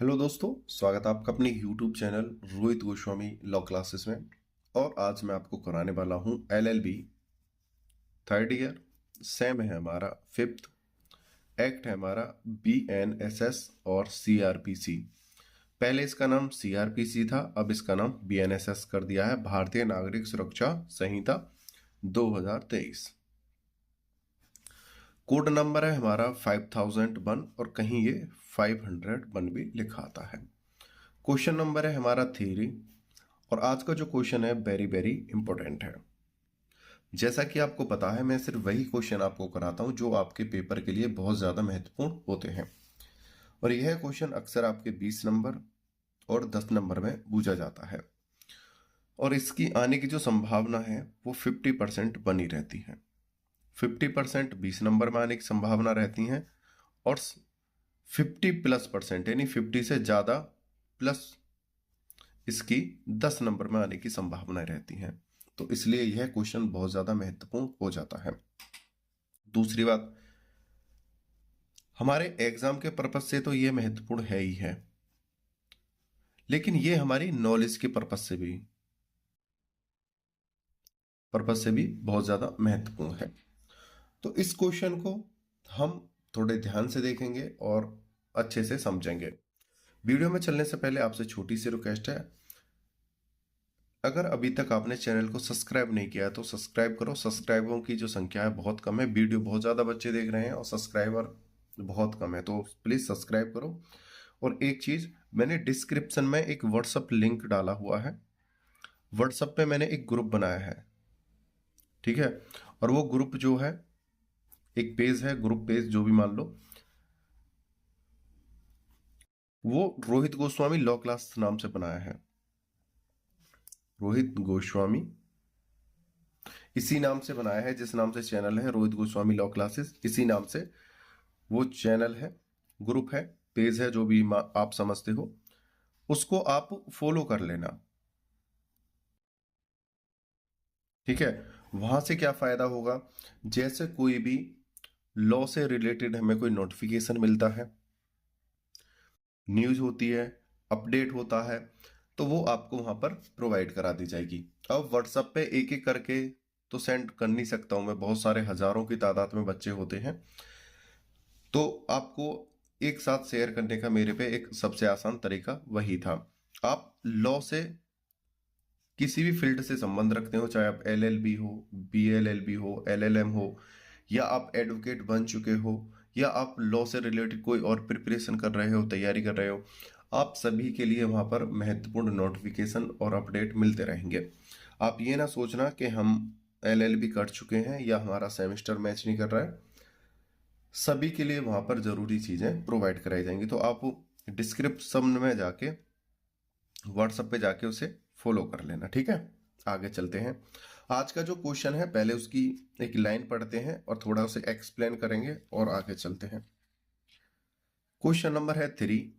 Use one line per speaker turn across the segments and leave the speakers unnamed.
Hello दोस्तों, स्वागत है आपका अपने YouTube channel Rohit Goswami law classes में। और आज मैं आपको कराने वाला हूँ LLB थर्ड ईयर। सेम है हमारा फिफ्थ। एक्ट है हमारा BNSS और CRPC। पहले इसका नाम CRPC था, अब इसका नाम BNSS कर दिया है, भारतीय नागरिक सुरक्षा संहिता 2023। कोड नंबर है हमारा 5001 और कहीं ये 501 भी लिखा आता है। क्वेश्चन नंबर है हमारा थ्री। और आज का जो क्वेश्चन है वेरी वेरी इंपॉर्टेंट है। जैसा कि आपको पता है, मैं सिर्फ वही क्वेश्चन आपको कराता हूं जो आपके पेपर के लिए बहुत ज़्यादा महत्वपूर्ण होते हैं। और यह क्वेश्चन अक्सर आपके 20 नंबर और 10 नंबर में पूछा जाता है। और इसकी आने की जो संभावना है वो 50% बनी रहती है। 50% 20 नंबर में आने की संभावना रहती है और 50+% यानी 50 से ज़्यादा प्लस इसकी 10 नंबर में आने की संभावना रहती है। तो इसलिए यह क्वेश्चन बहुत ज्यादा महत्वपूर्ण हो जाता है। दूसरी बात, हमारे एग्जाम के पर्पज से तो यह महत्वपूर्ण है ही है, लेकिन यह हमारी नॉलेज के पर्पज से भी बहुत ज्यादा महत्वपूर्ण है। तो इस क्वेश्चन को हम थोड़े ध्यान से देखेंगे और अच्छे से समझेंगे। वीडियो में चलने से पहले आपसे छोटी सी रिक्वेस्ट है, अगर अभी तक आपने चैनल को सब्सक्राइब नहीं किया है तो सब्सक्राइब करो। सब्सक्राइबरों की जो संख्या है बहुत कम है, वीडियो बहुत ज़्यादा बच्चे देख रहे हैं और सब्सक्राइबर बहुत कम है, तो प्लीज़ सब्सक्राइब करो। और एक चीज़, मैंने डिस्क्रिप्शन में एक व्हाट्सअप लिंक डाला हुआ है। व्हाट्सअप पे मैंने एक ग्रुप बनाया है, ठीक है। और वो ग्रुप जो है, एक पेज है, ग्रुप पेज जो भी मान लो, वो रोहित गोस्वामी लॉ क्लास नाम से बनाया है। रोहित गोस्वामी इसी नाम से बनाया है, जिस नाम से चैनल है रोहित गोस्वामी लॉ क्लासेस, इसी नाम से वो चैनल है, ग्रुप है, पेज है, जो भी आप समझते हो, उसको आप फॉलो कर लेना, ठीक है। वहां से क्या फायदा होगा, जैसे कोई भी लॉ से रिलेटेड हमें कोई नोटिफिकेशन मिलता है, न्यूज होती है, अपडेट होता है, तो वो आपको वहां पर प्रोवाइड करा दी जाएगी। अब व्हाट्सएप पे एक एक करके तो सेंड कर नहीं सकता हूं मैं, बहुत सारे हजारों की तादाद में बच्चे होते हैं, तो आपको एक साथ शेयर करने का मेरे पे एक सबसे आसान तरीका वही था। आप लॉ से किसी भी फील्ड से संबंध रखते हो, चाहे आप LLB हो, BLLB हो, LLM हो, या आप एडवोकेट बन चुके हो, या आप लॉ से रिलेटेड कोई और प्रिपरेशन कर रहे हो, तैयारी कर रहे हो, आप सभी के लिए वहां पर महत्वपूर्ण नोटिफिकेशन और अपडेट मिलते रहेंगे। आप ये ना सोचना कि हम LLB कर चुके हैं या हमारा सेमेस्टर मैच नहीं कर रहा है, सभी के लिए वहां पर जरूरी चीजें प्रोवाइड कराई जाएंगी। तो आप डिस्क्रिप्शन में जाके, व्हाट्सएप पे जाके उसे फॉलो कर लेना, ठीक है। आगे चलते हैं। आज का जो क्वेश्चन है, पहले उसकी एक लाइन पढ़ते हैं और थोड़ा उसे एक्सप्लेन करेंगे और आगे चलते हैं। क्वेश्चन नंबर है थ्री।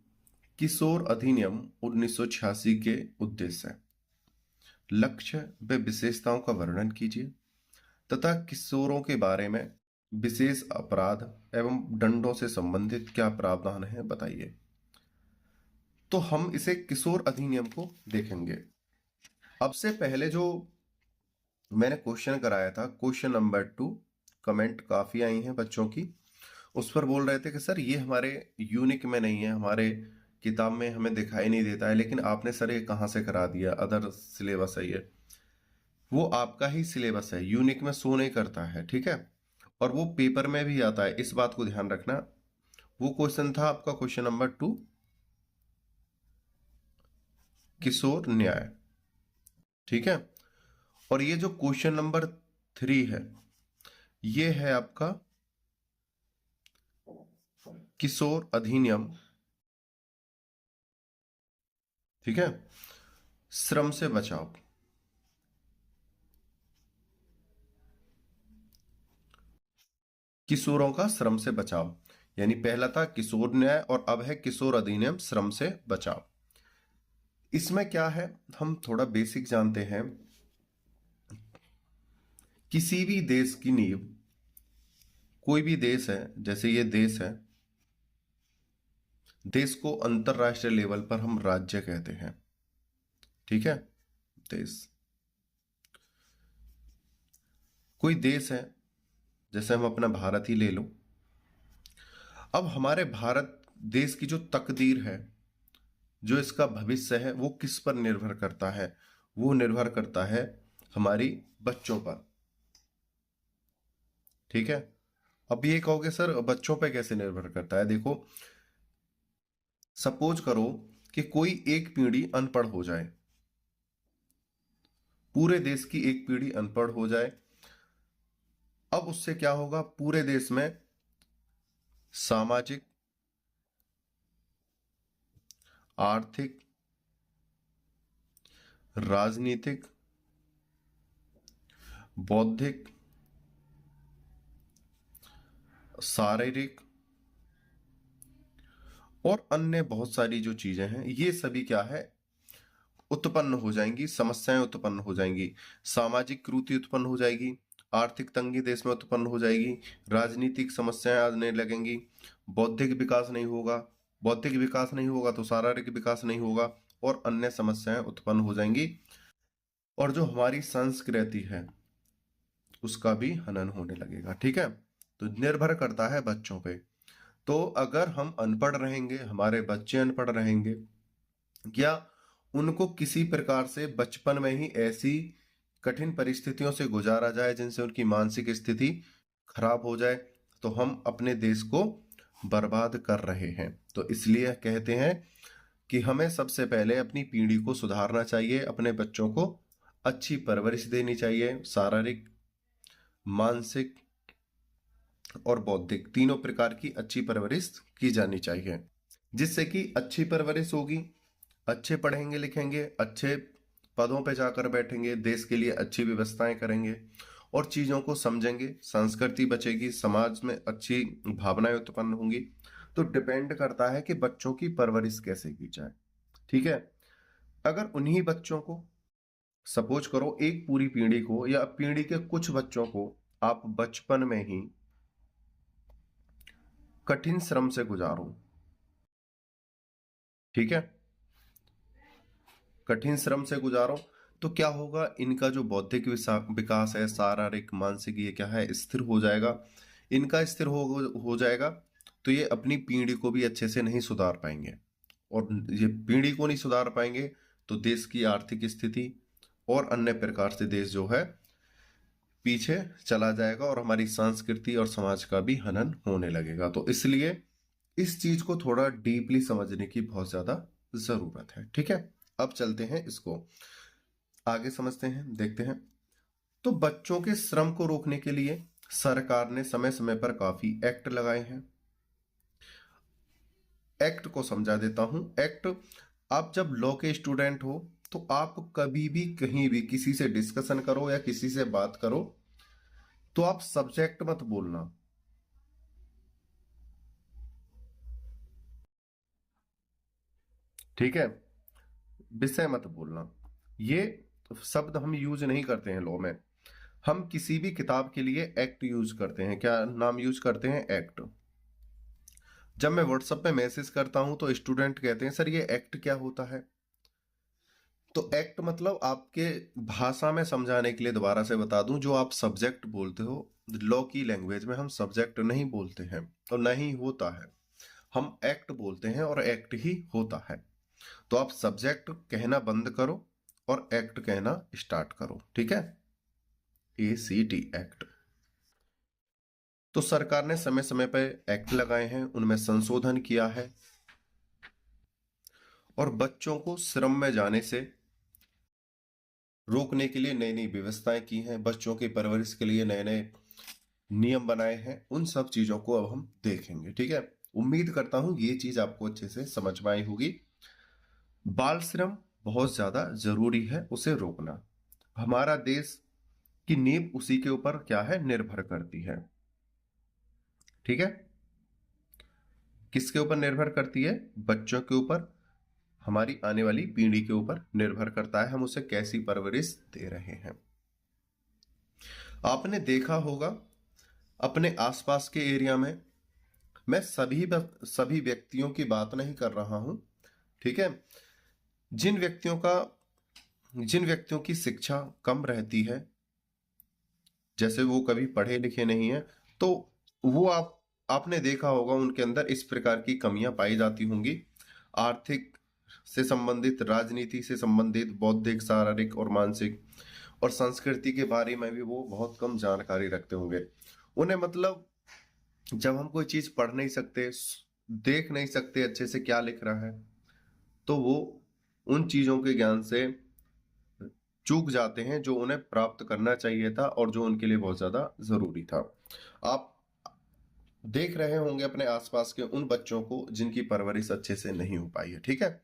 किशोर अधिनियम 1986 के उद्देश्य, लक्ष्य व विशेषताओं का वर्णन कीजिए तथा किशोरों के बारे में विशेष अपराध एवं दंडों से संबंधित क्या प्रावधान है बताइए। तो हम इसे किशोर अधिनियम को देखेंगे। अब से पहले जो मैंने क्वेश्चन कराया था, क्वेश्चन नंबर 2, कमेंट काफी आई हैं बच्चों की, उस पर बोल रहे थे कि सर ये हमारे यूनिक में नहीं है, हमारे किताब में हमें दिखाई नहीं देता है, लेकिन आपने सर ये कहाँ से करा दिया, अदर सिलेबस है ये। वो आपका ही सिलेबस है, यूनिक में शो नहीं करता है, ठीक है। और वो पेपर में भी आता है, इस बात को ध्यान रखना। वो क्वेश्चन था आपका क्वेश्चन नंबर 2, किशोर न्याय, ठीक है। और ये जो क्वेश्चन नंबर 3 है, ये है आपका किशोर अधिनियम, ठीक है, श्रम से बचाव। किशोरों का श्रम से बचाव, यानी पहला था किशोर न्याय और अब है किशोर अधिनियम श्रम से बचाव। इसमें क्या है, हम थोड़ा बेसिक जानते हैं। किसी भी देश की नींव, कोई भी देश है, जैसे ये देश है, देश को अंतरराष्ट्रीय लेवल पर हम राज्य कहते हैं, ठीक है। देश, कोई देश है, जैसे हम अपना भारत ही ले लो। अब हमारे भारत देश की जो तकदीर है, जो इसका भविष्य है, वो किस पर निर्भर करता है? वो निर्भर करता है हमारी बच्चों पर, ठीक है। अब ये कहोगे सर बच्चों पे कैसे निर्भर करता है? देखो, सपोज करो कि कोई एक पीढ़ी अनपढ़ हो जाए, पूरे देश की एक पीढ़ी अनपढ़ हो जाए। अब उससे क्या होगा? पूरे देश में सामाजिक, आर्थिक, राजनीतिक, बौद्धिक, शारीरिक और अन्य बहुत सारी जो चीजें हैं, ये सभी क्या है? उत्पन्न हो जाएंगी, समस्याएं उत्पन्न हो जाएंगी, सामाजिक क्रूति उत्पन्न हो जाएगी, आर्थिक तंगी देश में उत्पन्न हो जाएगी, राजनीतिक समस्याएं आने लगेंगी, बौद्धिक विकास नहीं होगा, बौद्धिक विकास नहीं होगा तो शारीरिक विकास नहीं होगा, और अन्य समस्याएं उत्पन्न हो जाएंगी, और जो हमारी संस्कृति है उसका भी हनन होने लगेगा, ठीक है। तो निर्भर करता है बच्चों पे। तो अगर हम अनपढ़ रहेंगे, हमारे बच्चे अनपढ़ रहेंगे, या उनको किसी प्रकार से बचपन में ही ऐसी कठिन परिस्थितियों से गुजारा जाए जिनसे उनकी मानसिक स्थिति खराब हो जाए, तो हम अपने देश को बर्बाद कर रहे हैं। तो इसलिए कहते हैं कि हमें सबसे पहले अपनी पीढ़ी को सुधारना चाहिए, अपने बच्चों को अच्छी परवरिश देनी चाहिए, शारीरिक, मानसिक और बौद्धिक तीनों प्रकार की अच्छी परवरिश की जानी चाहिए, जिससे कि अच्छी परवरिश होगी, अच्छे पढ़ेंगे लिखेंगे, अच्छे पदों पे जाकर बैठेंगे, देश के लिए अच्छी व्यवस्थाएं करेंगे और चीजों को समझेंगे, संस्कृति बचेगी, समाज में अच्छी भावनाएं उत्पन्न होंगी। तो डिपेंड करता है कि बच्चों की परवरिश कैसे की जाए, ठीक है। अगर उन्हीं बच्चों को, सपोज करो एक पूरी पीढ़ी को या पीढ़ी के कुछ बच्चों को आप बचपन में ही कठिन श्रम से गुजारो, ठीक है, कठिन श्रम से गुजारो, तो क्या होगा? इनका जो बौद्धिक विकास है, शारीरिक, मानसिक, ये क्या है? स्थिर हो जाएगा। इनका स्थिर हो जाएगा तो ये अपनी पीढ़ी को भी अच्छे से नहीं सुधार पाएंगे, और ये पीढ़ी को नहीं सुधार पाएंगे तो देश की आर्थिक स्थिति और अन्य प्रकार से देश जो है पीछे चला जाएगा, और हमारी संस्कृति और समाज का भी हनन होने लगेगा। तो इसलिए इस चीज को थोड़ा डीपली समझने की बहुत ज्यादा जरूरत है, ठीक है। अब चलते हैं, इसको आगे समझते हैं, देखते हैं। तो बच्चों के श्रम को रोकने के लिए सरकार ने समय समय पर काफी एक्ट लगाए हैं। एक्ट को समझा देता हूं। एक्ट, आप जब लॉ के स्टूडेंट हो तो आप कभी भी कहीं भी किसी से डिस्कशन करो या किसी से बात करो तो आप सब्जेक्ट मत बोलना, ठीक है, विषय मत बोलना। ये शब्द हम यूज नहीं करते हैं लॉ में। हम किसी भी किताब के लिए एक्ट यूज करते हैं। क्या नाम यूज करते हैं? एक्ट। जब मैं व्हाट्सएप पे मैसेज करता हूं तो स्टूडेंट कहते हैं सर ये एक्ट क्या होता है? तो एक्ट मतलब, आपके भाषा में समझाने के लिए दोबारा से बता दूं, जो आप सब्जेक्ट बोलते हो, लॉ की लैंग्वेज में हम सब्जेक्ट नहीं बोलते हैं और नहीं होता है, हम एक्ट बोलते हैं और एक्ट ही होता है। तो आप सब्जेक्ट कहना बंद करो और एक्ट कहना स्टार्ट करो, ठीक है। ACT, act. तो सरकार ने समय समय पर एक्ट लगाए हैं, उनमें संशोधन किया है और बच्चों को श्रम में जाने से रोकने के लिए नई नई व्यवस्थाएं की हैं, बच्चों की परवरिश के लिए नए नए नियम बनाए हैं। उन सब चीजों को अब हम देखेंगे, ठीक है। उम्मीद करता हूं ये चीज आपको अच्छे से समझ में आई होगी। बाल श्रम बहुत ज्यादा जरूरी है, उसे रोकना। हमारा देश की नींव उसी के ऊपर क्या है? निर्भर करती है, ठीक है। किसके ऊपर निर्भर करती है? बच्चों के ऊपर, हमारी आने वाली पीढ़ी के ऊपर निर्भर करता है हम उसे कैसी परवरिश दे रहे हैं। आपने देखा होगा अपने आसपास के एरिया में, मैं सभी व्यक्तियों की बात नहीं कर रहा हूं, ठीक है। जिन व्यक्तियों की शिक्षा कम रहती है, जैसे वो कभी पढ़े लिखे नहीं है, तो वो आपने देखा होगा उनके अंदर इस प्रकार की कमियां पाई जाती होंगी। आर्थिक से संबंधित, राजनीति से संबंधित, बौद्धिक, शारीरिक और मानसिक और संस्कृति के बारे में भी वो बहुत कम जानकारी रखते होंगे। उन्हें मतलब जब हम कोई चीज पढ़ नहीं सकते, देख नहीं सकते अच्छे से क्या लिख रहा है, तो वो उन चीजों के ज्ञान से चूक जाते हैं जो उन्हें प्राप्त करना चाहिए था और जो उनके लिए बहुत ज्यादा जरूरी था। आप देख रहे होंगे अपने आसपास के उन बच्चों को जिनकी परवरिश अच्छे से नहीं हो पाई है, ठीक है।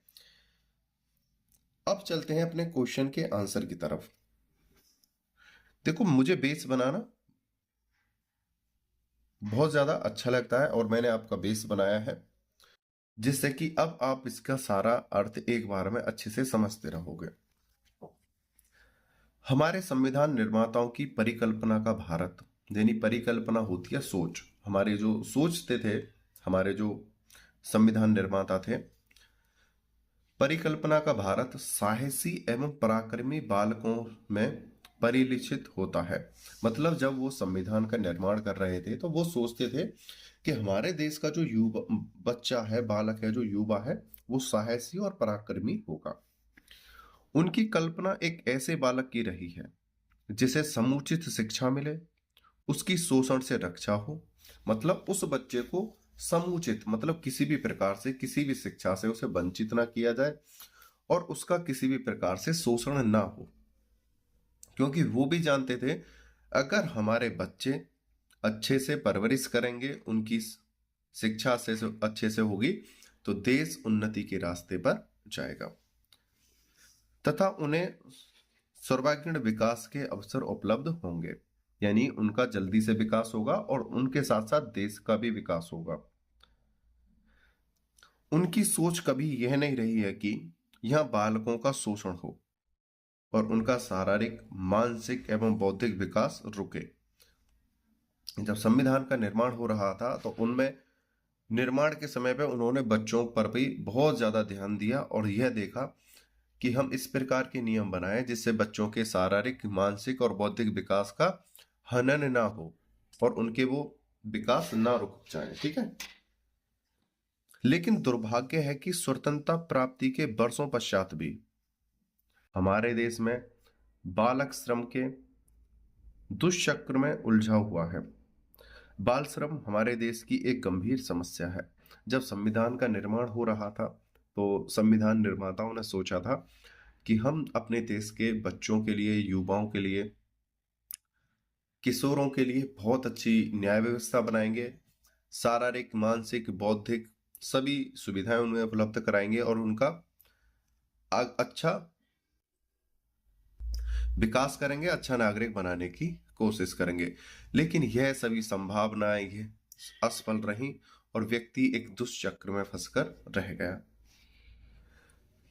अब चलते हैं अपने क्वेश्चन के आंसर की तरफ। देखो, मुझे बेस बनाना बहुत ज्यादा अच्छा लगता है और मैंने आपका बेस बनाया है, जिससे कि अब आप इसका सारा अर्थ एक बार में अच्छे से समझते रहोगे। हमारे संविधान निर्माताओं की परिकल्पना का भारत, यानी परिकल्पना होती है सोच। हमारे जो सोचते थे, हमारे जो संविधान निर्माता थे, परिकल्पना का भारत साहसी एवं पराक्रमी बालकों में परिलक्षित होता है। मतलब जब वो संविधान का निर्माण कर रहे थे तो वो सोचते थे कि हमारे देश का जो युवा बच्चा है, बालक है, जो युवा है, वो साहसी और पराक्रमी होगा। उनकी कल्पना एक ऐसे बालक की रही है जिसे समुचित शिक्षा मिले, उसकी शोषण से रक्षा हो। मतलब उस बच्चे को समुचित, मतलब किसी भी प्रकार से, किसी भी शिक्षा से उसे वंचित ना किया जाए और उसका किसी भी प्रकार से शोषण ना हो, क्योंकि वो भी जानते थे अगर हमारे बच्चे अच्छे से परवरिश करेंगे, उनकी शिक्षा से अच्छे से होगी, तो देश उन्नति के रास्ते पर जाएगा तथा उन्हें सर्वांगीण विकास के अवसर उपलब्ध होंगे। यानी उनका जल्दी से विकास होगा और उनके साथ साथ देश का भी विकास होगा। उनकी सोच कभी यह नहीं रही है कि यह बालकों का शोषण हो और उनका शारीरिक, मानसिक एवं बौद्धिक विकास रुके। जब संविधान का निर्माण हो रहा था तो उनमें निर्माण के समय पे उन्होंने बच्चों पर भी बहुत ज्यादा ध्यान दिया और यह देखा कि हम इस प्रकार के नियम बनाएं जिससे बच्चों के शारीरिक, मानसिक और बौद्धिक विकास का हनन ना हो और उनके वो विकास ना रुक जाए, ठीक है। लेकिन दुर्भाग्य है कि स्वतंत्रता प्राप्ति के वर्षों पश्चात भी हमारे देश में बालक श्रम के दुष्चक्र में उलझा हुआ है। बाल श्रम हमारे देश की एक गंभीर समस्या है। जब संविधान का निर्माण हो रहा था तो संविधान निर्माताओं ने सोचा था कि हम अपने देश के बच्चों के लिए, युवाओं के लिए, किशोरों के लिए बहुत अच्छी न्याय व्यवस्था बनाएंगे। शारीरिक, मानसिक, बौद्धिक सभी सुविधाएं उन्हें उपलब्ध कराएंगे और उनका अच्छा विकास करेंगे, अच्छा नागरिक बनाने की कोशिश करेंगे। लेकिन यह सभी संभावनाएं ये असफल रही और व्यक्ति एक दुष्चक्र में फंसकर रह गया।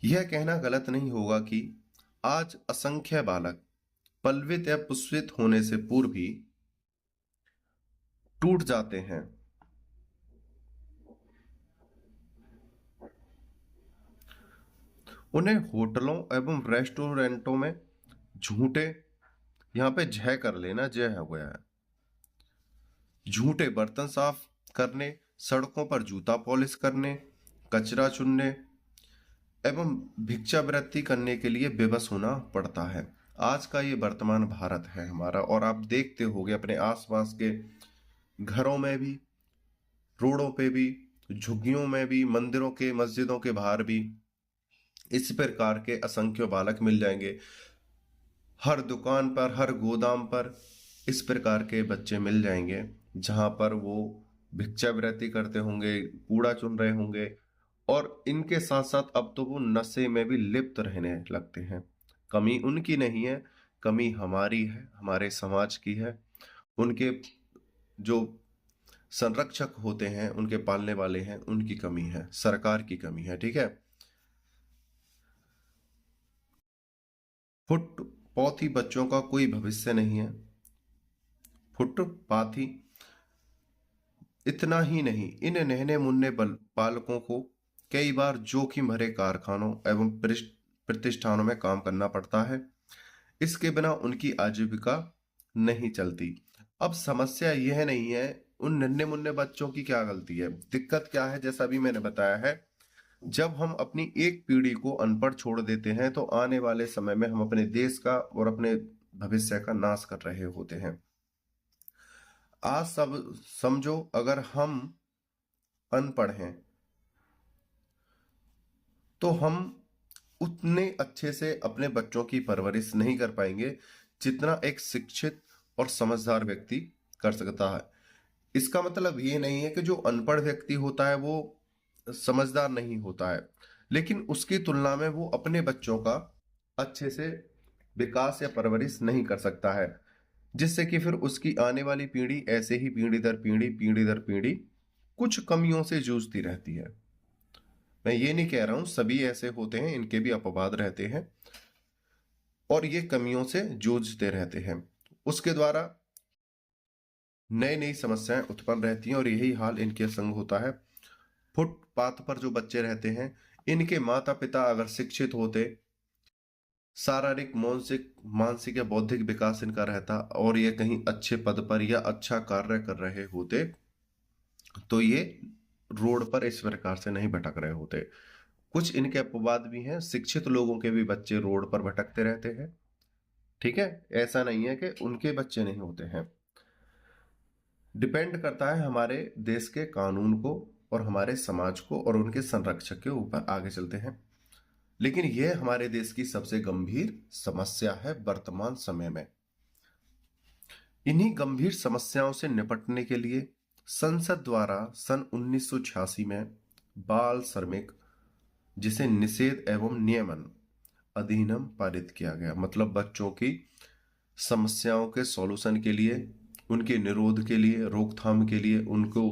यह कहना गलत नहीं होगा कि आज असंख्य बालक पल्वित या पुष्पित होने से पूर्व ही टूट जाते हैं। उन्हें होटलों एवं रेस्टोरेंटों में झूठे, यहां पे जय कर लेना, जय हो गया है, झूठे बर्तन साफ करने, सड़कों पर जूता पॉलिश करने, कचरा चुनने एवं भिक्षावृत्ति करने के लिए बेबस होना पड़ता है। आज का ये वर्तमान भारत है हमारा और आप देखते होंगे अपने आसपास के घरों में भी, रोडों पे भी, झुग्गियों में भी, मंदिरों के, मस्जिदों के बाहर भी इस प्रकार के असंख्य बालक मिल जाएंगे। हर दुकान पर, हर गोदाम पर इस प्रकार के बच्चे मिल जाएंगे जहां पर वो भिक्षावृत्ति करते होंगे, कूड़ा चुन रहे होंगे और इनके साथ साथ अब तो वो नशे में भी लिप्त रहने लगते हैं। कमी उनकी नहीं है, कमी हमारी है, हमारे समाज की है। उनके जो संरक्षक होते हैं, उनके पालने वाले हैं, उनकी कमी है, सरकार की कमी है, ठीक है। फुटपाथी बच्चों का कोई भविष्य नहीं है। फुटपाथी इतना ही नहीं, इन नन्हे मुन्ने बालकों को कई बार जोखिम भरे कारखानों एवं प्रतिष्ठानों में काम करना पड़ता है। इसके बिना उनकी आजीविका नहीं चलती। अब समस्या यह नहीं है उन नन्हे मुन्ने बच्चों की क्या गलती है, दिक्कत क्या है, जैसा भी मैंने बताया है, जब हम अपनी एक पीढ़ी को अनपढ़ छोड़ देते हैं तो आने वाले समय में हम अपने देश का और अपने भविष्य का नाश कर रहे होते हैं। आज सब समझो, अगर हम अनपढ़ हैं तो हम उतने अच्छे से अपने बच्चों की परवरिश नहीं कर पाएंगे जितना एक शिक्षित और समझदार व्यक्ति कर सकता है। इसका मतलब ये नहीं है कि जो अनपढ़ व्यक्ति होता है वो समझदार नहीं होता है, लेकिन उसकी तुलना में वो अपने बच्चों का अच्छे से विकास या परवरिश नहीं कर सकता है, जिससे कि फिर उसकी आने वाली पीढ़ी ऐसे ही पीढ़ी दर पीढ़ी कुछ कमियों से जूझती रहती है। मैं ये नहीं कह रहा हूं सभी ऐसे होते हैं, इनके भी अपवाद रहते हैं और ये कमियों से जूझते रहते हैं। उसके द्वारा नई नई समस्याएं उत्पन्न रहती हैं और यही हाल इनके संग होता है। फुटपाथ पर जो बच्चे रहते हैं, इनके माता पिता अगर शिक्षित होते, शारीरिक मानसिक या बौद्धिक विकास इनका रहता और ये कहीं अच्छे पद पर या अच्छा कार्य कर रहे होते तो ये रोड पर इस प्रकार से नहीं भटक रहे होते। कुछ इनके अपवाद भी हैं, शिक्षित लोगों के भी बच्चे रोड पर भटकते रहते हैं। ठीक है, ऐसा नहीं है कि उनके बच्चे नहीं होते हैं। डिपेंड करता है हमारे देश के कानून को और हमारे समाज को और उनके संरक्षक के ऊपर। आगे चलते हैं। लेकिन यह हमारे देश की सबसे गंभीर समस्या है वर्तमान समय में। इन्हीं गंभीर समस्याओं से निपटने के लिए संसद द्वारा सन 1986 में बाल श्रमिक, जिसे निषेध एवं नियमन अधिनियम पारित किया गया। मतलब बच्चों की समस्याओं के सॉल्यूशन के लिए, उनके निरोध के लिए, रोकथाम के लिए, उनको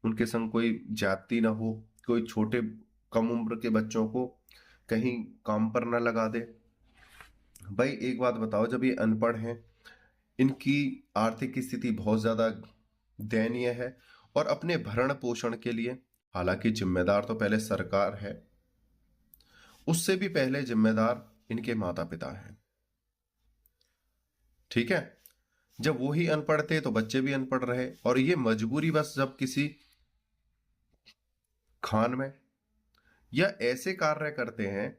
उनके संग कोई जाति ना हो, कोई छोटे कम उम्र के बच्चों को कहीं काम पर ना लगा दे। भाई एक बात बताओ, जब ये अनपढ़ हैं, इनकी आर्थिक स्थिति बहुत ज्यादा दयनीय है और अपने भरण पोषण के लिए, हालांकि जिम्मेदार तो पहले सरकार है, उससे भी पहले जिम्मेदार इनके माता पिता हैं। ठीक है, जब वो ही अनपढ़ थे तो बच्चे भी अनपढ़ रहे और ये मजबूरी बस जब किसी खान में या ऐसे कार्य करते हैं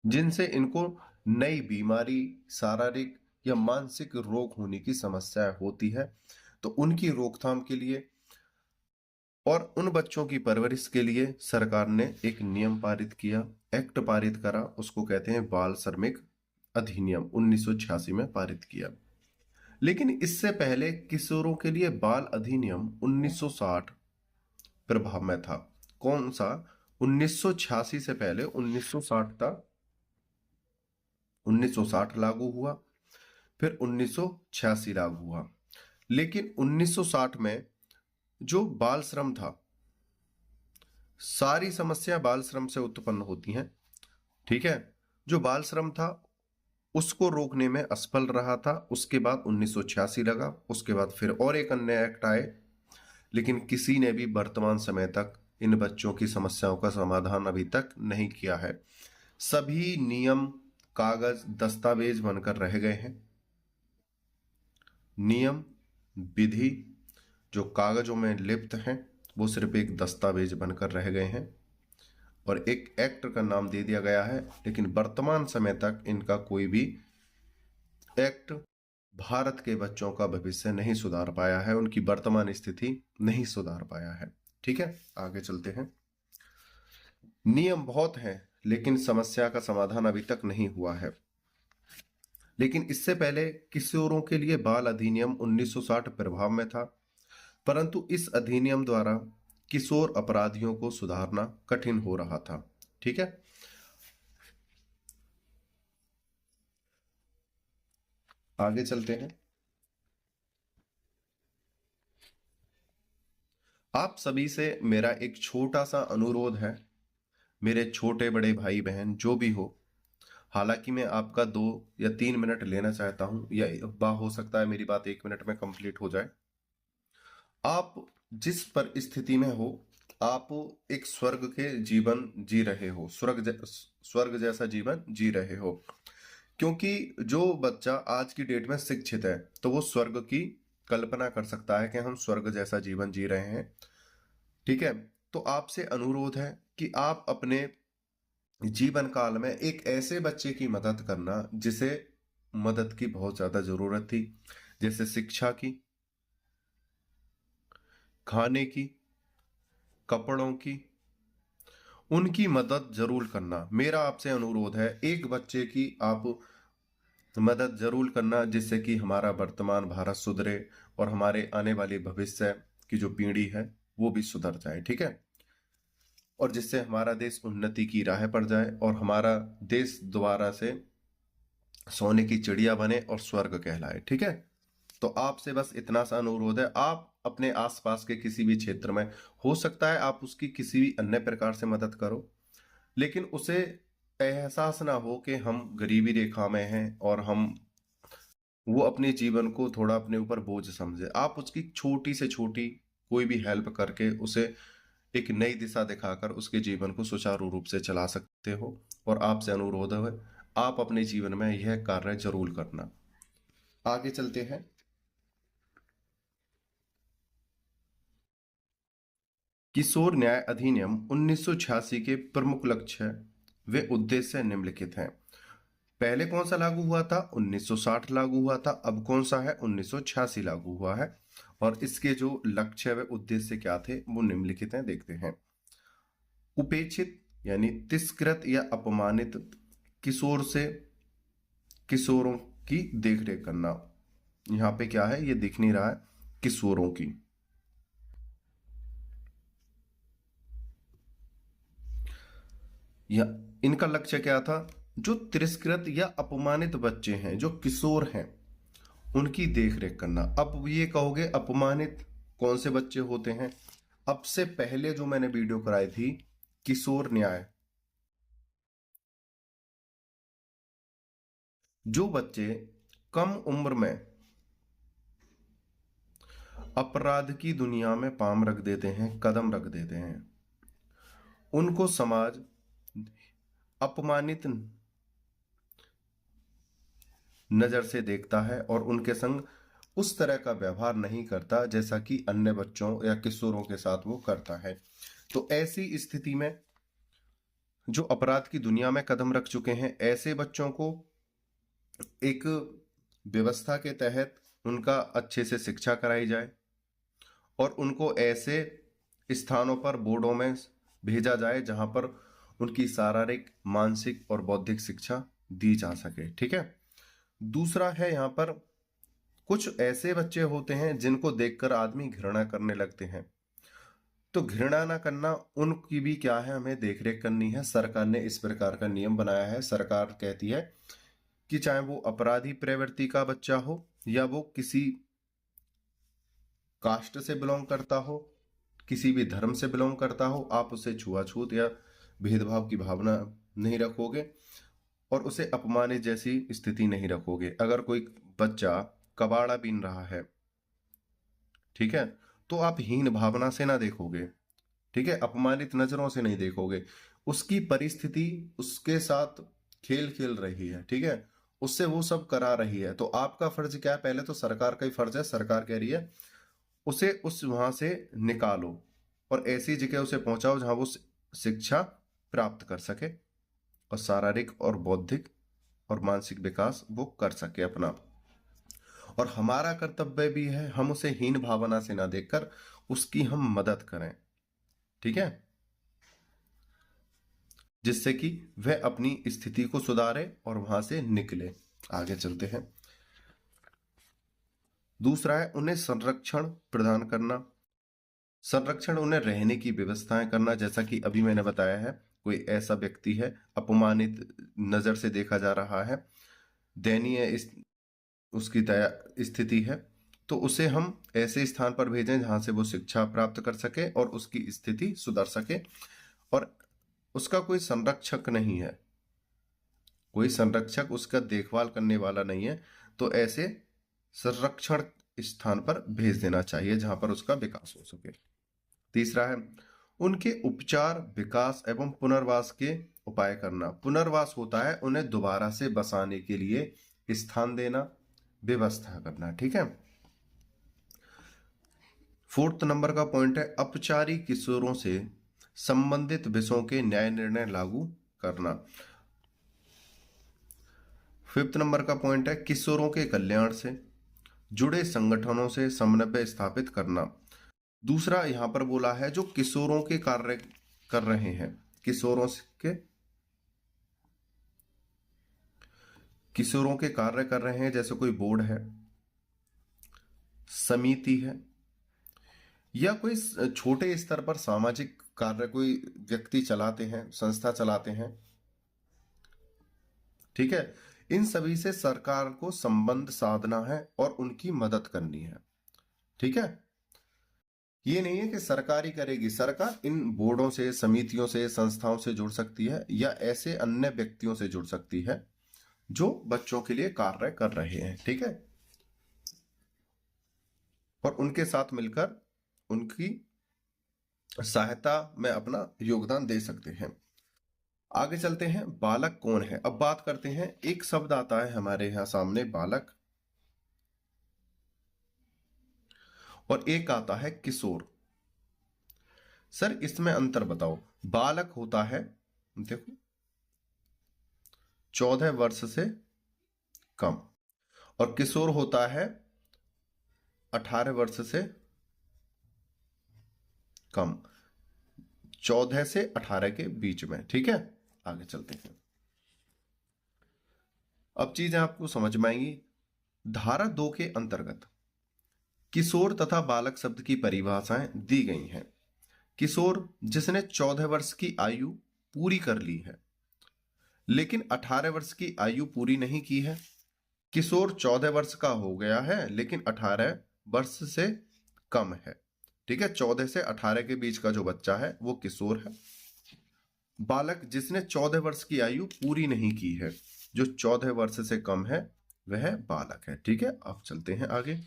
जिनसे इनको नई बीमारी, शारीरिक या मानसिक रोग होने की समस्या होती है, तो उनकी रोकथाम के लिए और उन बच्चों की परवरिश के लिए सरकार ने एक नियम पारित किया, एक्ट पारित करा, उसको कहते हैं बाल श्रमिक अधिनियम, 1986 में पारित किया। लेकिन इससे पहले किशोरों के लिए बाल अधिनियम 1960 प्रभाव में था। कौन सा? 1986 से पहले 1960 था। 1960 लागू हुआ, फिर 1986 लागू हुआ। लेकिन 1960 में जो बाल श्रम था, सारी समस्या बाल श्रम से उत्पन्न होती हैं। ठीक है, जो बाल श्रम था उसको रोकने में असफल रहा था। उसके बाद 1986 लगा, उसके बाद फिर और एक अन्य एक्ट आए, लेकिन किसी ने भी वर्तमान समय तक इन बच्चों की समस्याओं का समाधान अभी तक नहीं किया है। सभी नियम कागज दस्तावेज बनकर रह गए हैं। नियम विधि जो कागजों में लिप्त हैं वो सिर्फ एक दस्तावेज बनकर रह गए हैं और एक एक्ट का नाम दे दिया गया है, लेकिन वर्तमान समय तक इनका कोई भी एक्ट भारत के बच्चों का भविष्य नहीं सुधार पाया है, उनकी वर्तमान स्थिति नहीं सुधार पाया है। ठीक है, आगे चलते हैं। नियम बहुत हैं लेकिन समस्या का समाधान अभी तक नहीं हुआ है। लेकिन इससे पहले किशोरों के लिए बाल अधिनियम 1960 प्रभाव में था, परंतु इस अधिनियम द्वारा किशोर अपराधियों को सुधारना कठिन हो रहा था। ठीक है, आगे चलते हैं। आप सभी से मेरा एक छोटा सा अनुरोध है, मेरे छोटे बड़े भाई बहन जो भी हो, हालांकि मैं आपका 2 या 3 मिनट लेना चाहता हूं, या हो सकता है मेरी बात 1 मिनट में कंप्लीट हो जाए। आप जिस परिस्थिति में हो, आप एक स्वर्ग के जीवन जी रहे हो, स्वर्ग जैसा जीवन जी रहे हो। क्योंकि जो बच्चा आज की डेट में शिक्षित है, तो वो स्वर्ग की कल्पना कर सकता है कि हम स्वर्ग जैसा जीवन जी रहे हैं। ठीक है? तो आपसे अनुरोध है कि आप अपने जीवन काल में एक ऐसे बच्चे की मदद करना जिसे मदद की बहुत ज्यादा जरूरत थी, जैसे शिक्षा की, खाने की, कपड़ों की, उनकी मदद जरूर करना। मेरा आपसे अनुरोध है, एक बच्चे की आप मदद जरूर करना, जिससे कि हमारा वर्तमान भारत सुधरे और हमारे आने वाली भविष्य की जो पीढ़ी है वो भी सुधर जाए। ठीक है? और जिससे हमारा देश उन्नति की राह पर जाए और हमारा देश दोबारा से सोने की चिड़िया बने और स्वर्ग कहलाए। ठीक है? तो आपसे बस इतना सा अनुरोध है, आप अपने आसपास के किसी भी क्षेत्र में, हो सकता है आप उसकी किसी भी अन्य प्रकार से मदद करो, लेकिन उसे एहसास ना हो कि हम गरीबी रेखा में हैं और हम वो अपने जीवन को थोड़ा अपने ऊपर बोझ समझे। आप उसकी छोटी से छोटी कोई भी हेल्प करके उसे एक नई दिशा दिखाकर उसके जीवन को सुचारू रूप से चला सकते हो। और आपसे अनुरोध है, आप अपने जीवन में यह कार्य जरूर करना। आगे चलते हैं। किशोर न्याय अधिनियम 1986 के प्रमुख लक्ष्य वे उद्देश्य निम्नलिखित हैं। पहले कौन सा लागू हुआ था? 1960 लागू हुआ था। अब कौन सा है? 1986 लागू हुआ है। और इसके जो लक्ष्य व उद्देश्य क्या थे वो निम्नलिखित हैं, देखते हैं। उपेक्षित यानी तिरस्कृत या अपमानित किशोरों की देखरेख करना। यहाँ पे क्या है, ये दिख नहीं रहा है, किशोरों की। या इनका लक्ष्य क्या था? जो तिरस्कृत या अपमानित बच्चे हैं, जो किशोर हैं, उनकी देखरेख करना। अब ये कहोगे अपमानित कौन से बच्चे होते हैं? अब से पहले जो मैंने वीडियो कराई थी, किशोर न्याय, जो बच्चे कम उम्र में अपराध की दुनिया में पांव रख देते हैं, कदम रख देते हैं, उनको समाज अपमानित नजर से देखता है और उनके संग उस तरह का व्यवहार नहीं करता जैसा कि अन्य बच्चों या किशोरों के साथ वो करता है। तो ऐसी स्थिति में जो अपराध की दुनिया में कदम रख चुके हैं, ऐसे बच्चों को एक व्यवस्था के तहत उनका अच्छे से शिक्षा कराई जाए और उनको ऐसे स्थानों पर, बोर्डों में भेजा जाए जहां पर उनकी शारीरिक, मानसिक और बौद्धिक शिक्षा दी जा सके। ठीक है? दूसरा है, यहाँ पर कुछ ऐसे बच्चे होते हैं जिनको देखकर आदमी घृणा करने लगते हैं। तो घृणा ना करना, उनकी भी क्या है, हमें देखरेख करनी है। सरकार ने इस प्रकार का नियम बनाया है। सरकार कहती है कि चाहे वो अपराधी प्रवृत्ति का बच्चा हो या वो किसी कास्ट से बिलोंग करता हो, किसी भी धर्म से बिलोंग करता हो, आप उसे छुआछूत या भेदभाव की भावना नहीं रखोगे और उसे अपमानित जैसी स्थिति नहीं रखोगे। अगर कोई बच्चा कबाड़ा बीन रहा है, ठीक है, तो आप हीन भावना से ना देखोगे। ठीक है? अपमानित नजरों से नहीं देखोगे। उसकी परिस्थिति उसके साथ खेल खेल रही है। ठीक है? उससे वो सब करा रही है। तो आपका फर्ज क्या है? पहले तो सरकार का ही फर्ज है। सरकार कह रही है उसे उस वहां से निकालो और ऐसी जगह उसे पहुंचाओ जहां वो शिक्षा प्राप्त कर सके और शारीरिक और बौद्धिक और मानसिक विकास वो कर सके अपना। और हमारा कर्तव्य भी है, हम उसे हीन भावना से ना देखकर उसकी हम मदद करें। ठीक है? जिससे कि वह अपनी स्थिति को सुधारे और वहां से निकले। आगे चलते हैं। दूसरा है उन्हें संरक्षण प्रदान करना। संरक्षण, उन्हें रहने की व्यवस्थाएं करना। जैसा कि अभी मैंने बताया है, कोई ऐसा व्यक्ति है, अपमानित नजर से देखा जा रहा है, दयनीय उसकी दया स्थिति है, तो उसे हम ऐसे स्थान पर भेजें जहां से वो शिक्षा प्राप्त कर सके और उसकी स्थिति सुधर सके। और उसका कोई संरक्षक नहीं है, कोई संरक्षक उसका देखभाल करने वाला नहीं है, तो ऐसे संरक्षण स्थान पर भेज देना चाहिए जहां पर उसका विकास हो सके। तीसरा है उनके उपचार, विकास एवं पुनर्वास के उपाय करना। पुनर्वास होता है उन्हें दोबारा से बसाने के लिए स्थान देना, व्यवस्था करना। ठीक है। फोर्थ नंबर का पॉइंट है अपचारी किशोरों से संबंधित विषयों के न्याय निर्णय लागू करना। फिफ्थ नंबर का पॉइंट है किशोरों के कल्याण से जुड़े संगठनों से समन्वय स्थापित करना। दूसरा यहां पर बोला है जो किशोरों के कार्य कर रहे हैं, किशोरों के कार्य कर रहे हैं, जैसे कोई बोर्ड है, समिति है, या कोई छोटे स्तर पर सामाजिक कार्य कोई व्यक्ति चलाते हैं, संस्था चलाते हैं। ठीक है। इन सभी से सरकार को संबंध साधना है और उनकी मदद करनी है। ठीक है। ये नहीं है कि सरकार ही करेगी, सरकार इन बोर्डों से, समितियों से, संस्थाओं से जुड़ सकती है या ऐसे अन्य व्यक्तियों से जुड़ सकती है जो बच्चों के लिए कार्य कर रहे हैं। ठीक है। और उनके साथ मिलकर उनकी सहायता में अपना योगदान दे सकते हैं। आगे चलते हैं, बालक कौन है। अब बात करते हैं, एक शब्द आता है हमारे यहां सामने बालक, और एक आता है किशोर। सर इसमें अंतर बताओ। बालक होता है, देखो, 14 वर्ष से कम, और किशोर होता है 18 वर्ष से कम, 14 से 18 के बीच में। ठीक है। आगे चलते हैं। अब चीजें आपको समझ में आएंगी। धारा 2 के अंतर्गत किशोर तथा बालक शब्द की परिभाषाएं दी गई हैं। किशोर जिसने 14 वर्ष की आयु पूरी कर ली है लेकिन 18 वर्ष की आयु पूरी नहीं की है। किशोर 14 वर्ष का हो गया है लेकिन 18 वर्ष से कम है। ठीक है। 14 से 18 के बीच का जो बच्चा है वो किशोर है। बालक जिसने 14 वर्ष की आयु पूरी नहीं की है, जो 14 वर्ष से कम है, वह बालक है। ठीक है। अब चलते हैं आगे।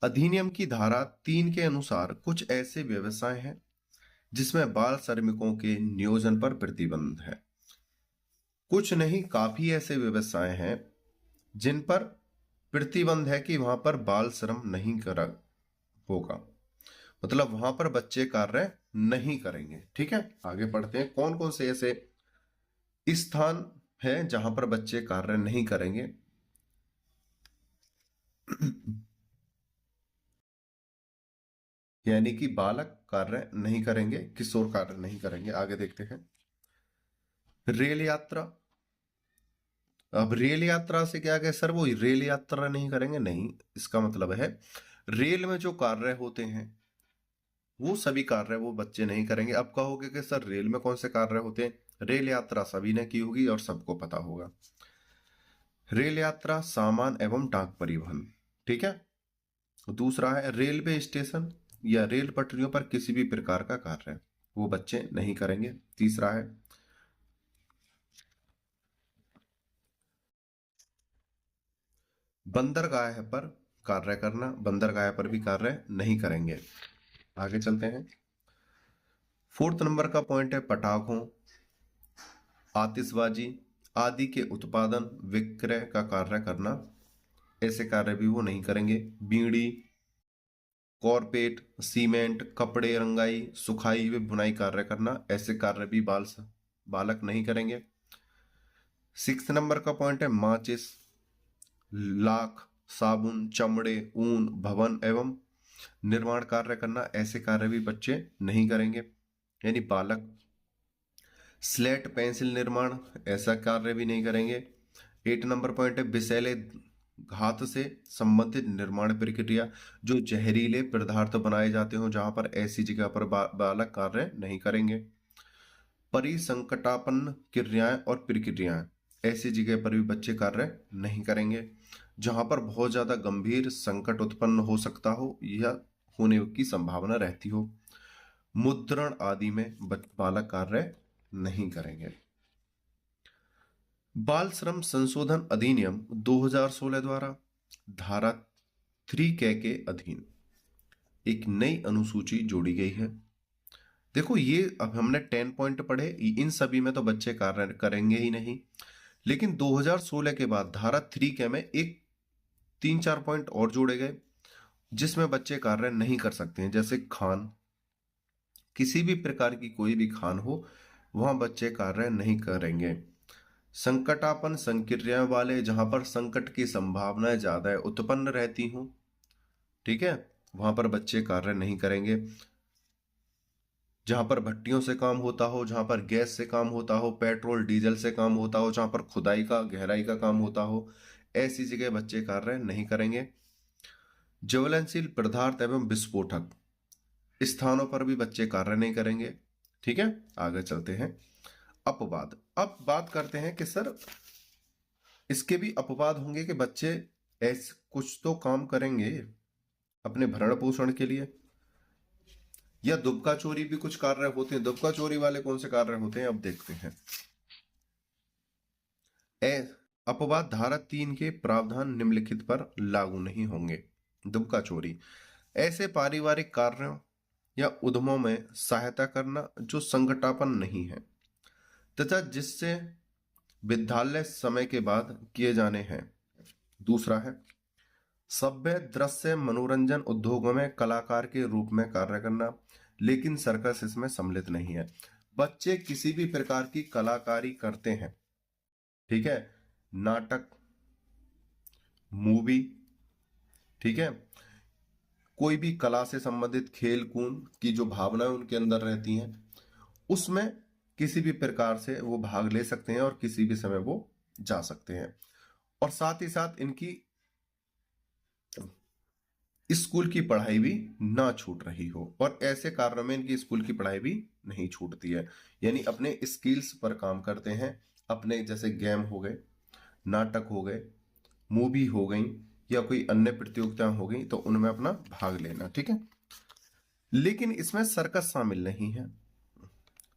अधिनियम की धारा 3 के अनुसार कुछ ऐसे व्यवसाय हैं जिसमें बाल श्रमिकों के नियोजन पर प्रतिबंध है। कुछ नहीं, काफी ऐसे व्यवसाय हैं जिन पर प्रतिबंध है कि वहां पर बाल श्रम नहीं करा होगा, मतलब वहां पर बच्चे कार्य नहीं करेंगे। ठीक है। आगे पढ़ते हैं, कौन कौन से ऐसे स्थान है जहां पर बच्चे कार्य नहीं करेंगे। यानी कि बालक कार्य नहीं करेंगे, किशोर कार्य नहीं करेंगे। आगे देखते हैं, रेल यात्रा। अब रेल यात्रा से क्या कहे सर, वो रेल यात्रा नहीं करेंगे, नहीं, इसका मतलब है रेल में जो कार्य होते हैं वो सभी कार्य वो बच्चे नहीं करेंगे। अब कहोगे कि सर रेल में कौन से कार्य होते हैं, रेल यात्रा सभी ने की होगी और सबको पता होगा। रेल यात्रा, सामान एवं डाक परिवहन। ठीक है। दूसरा है रेलवे स्टेशन या रेल पटरियों पर किसी भी प्रकार का कार्य, वो बच्चे नहीं करेंगे। तीसरा है बंदरगाह पर कार्य करना, बंदरगाह पर भी कार्य नहीं करेंगे। आगे चलते हैं। फोर्थ नंबर का पॉइंट है पटाखों, आतिशबाजी आदि के उत्पादन, विक्रय का कार्य करना, ऐसे कार्य भी वो नहीं करेंगे। बीड़ी, कॉरपेट, सीमेंट, कपड़े रंगाई, सुखाई व बुनाई कार्य करना, ऐसे कार्य भी बालक नहीं करेंगे। 6 नंबर का पॉइंट है माचिस, लाख, साबुन, चमड़े, ऊन, भवन एवं निर्माण कार्य करना, ऐसे कार्य भी बच्चे नहीं करेंगे, यानी बालक। स्लेट पेंसिल निर्माण, ऐसा कार्य भी नहीं करेंगे। 8 नंबर पॉइंट है विषैले घात से संबंधित निर्माण प्रक्रिया, जो जहरीले पदार्थ बनाए जाते हो जहां पर ऐसी जगह पर बालक कार्य नहीं करेंगे। परिसंकटापन्न क्रियाएं और प्रक्रियाएं, ऐसी जगह पर भी बच्चे कार्य नहीं करेंगे जहां पर बहुत ज्यादा गंभीर संकट उत्पन्न हो सकता हो या होने की संभावना रहती हो। मुद्रण आदि में बालक कार्य नहीं करेंगे। बाल श्रम संशोधन अधिनियम 2016 द्वारा धारा 3K के अधीन एक नई अनुसूची जोड़ी गई है। देखो ये अब हमने 10 पॉइंट पढ़े, इन सभी में तो बच्चे कार्य करेंगे ही नहीं, लेकिन 2016 के बाद धारा 3K में एक 3-4 पॉइंट और जोड़े गए जिसमें बच्चे कार्य नहीं कर सकते हैं। जैसे खान, किसी भी प्रकार की कोई भी खान हो वहां बच्चे कार्य नहीं करेंगे। संकटापन संक्रियाओं वाले, जहां पर संकट की संभावनाएं ज्यादा उत्पन्न रहती हूं, ठीक है, वहां पर बच्चे कार्य नहीं करेंगे। जहां पर भट्टियों से काम होता हो, जहां पर गैस से काम होता हो, पेट्रोल डीजल से काम होता हो, जहां पर खुदाई का गहराई का काम होता हो, ऐसी जगह बच्चे कार्य नहीं करेंगे। ज्वलनशील पदार्थ एवं विस्फोटक स्थानों पर भी बच्चे कार्य नहीं करेंगे। ठीक है, आगे चलते हैं। अपवाद, अब बात करते हैं कि सर इसके भी अपवाद होंगे कि बच्चे ऐसे कुछ तो काम करेंगे अपने भरण पोषण के लिए, या दुबका चोरी भी कुछ कार्य होते हैं। दुबका चोरी वाले कौन से कार्य होते हैं, अब देखते हैं। अपवाद, धारा 3 के प्रावधान निम्नलिखित पर लागू नहीं होंगे। दुबका चोरी, ऐसे पारिवारिक कार्यों या उद्यमों में सहायता करना जो संकटापन नहीं है तथा जिससे विद्यालय समय के बाद किए जाने हैं। दूसरा है सभ्य दृश्य मनोरंजन उद्योगों में कलाकार के रूप में कार्य करना, लेकिन सर्कस इसमें सम्मिलित नहीं है। बच्चे किसी भी प्रकार की कलाकारी करते हैं, ठीक है, नाटक, मूवी, ठीक है, कोई भी कला से संबंधित खेल कूद की जो भावनाएं उनके अंदर रहती हैं, उसमें किसी भी प्रकार से वो भाग ले सकते हैं और किसी भी समय वो जा सकते हैं। और साथ ही साथ इनकी स्कूल की पढ़ाई भी ना छूट रही हो, और ऐसे कारणों में इनकी स्कूल की पढ़ाई भी नहीं छूटती है। यानी अपने स्किल्स पर काम करते हैं, अपने जैसे गेम हो गए, नाटक हो गए, मूवी हो गई, या कोई अन्य प्रतियोगिता हो गई, तो उनमें अपना भाग लेना। ठीक है, लेकिन इसमें सर्कस शामिल नहीं है।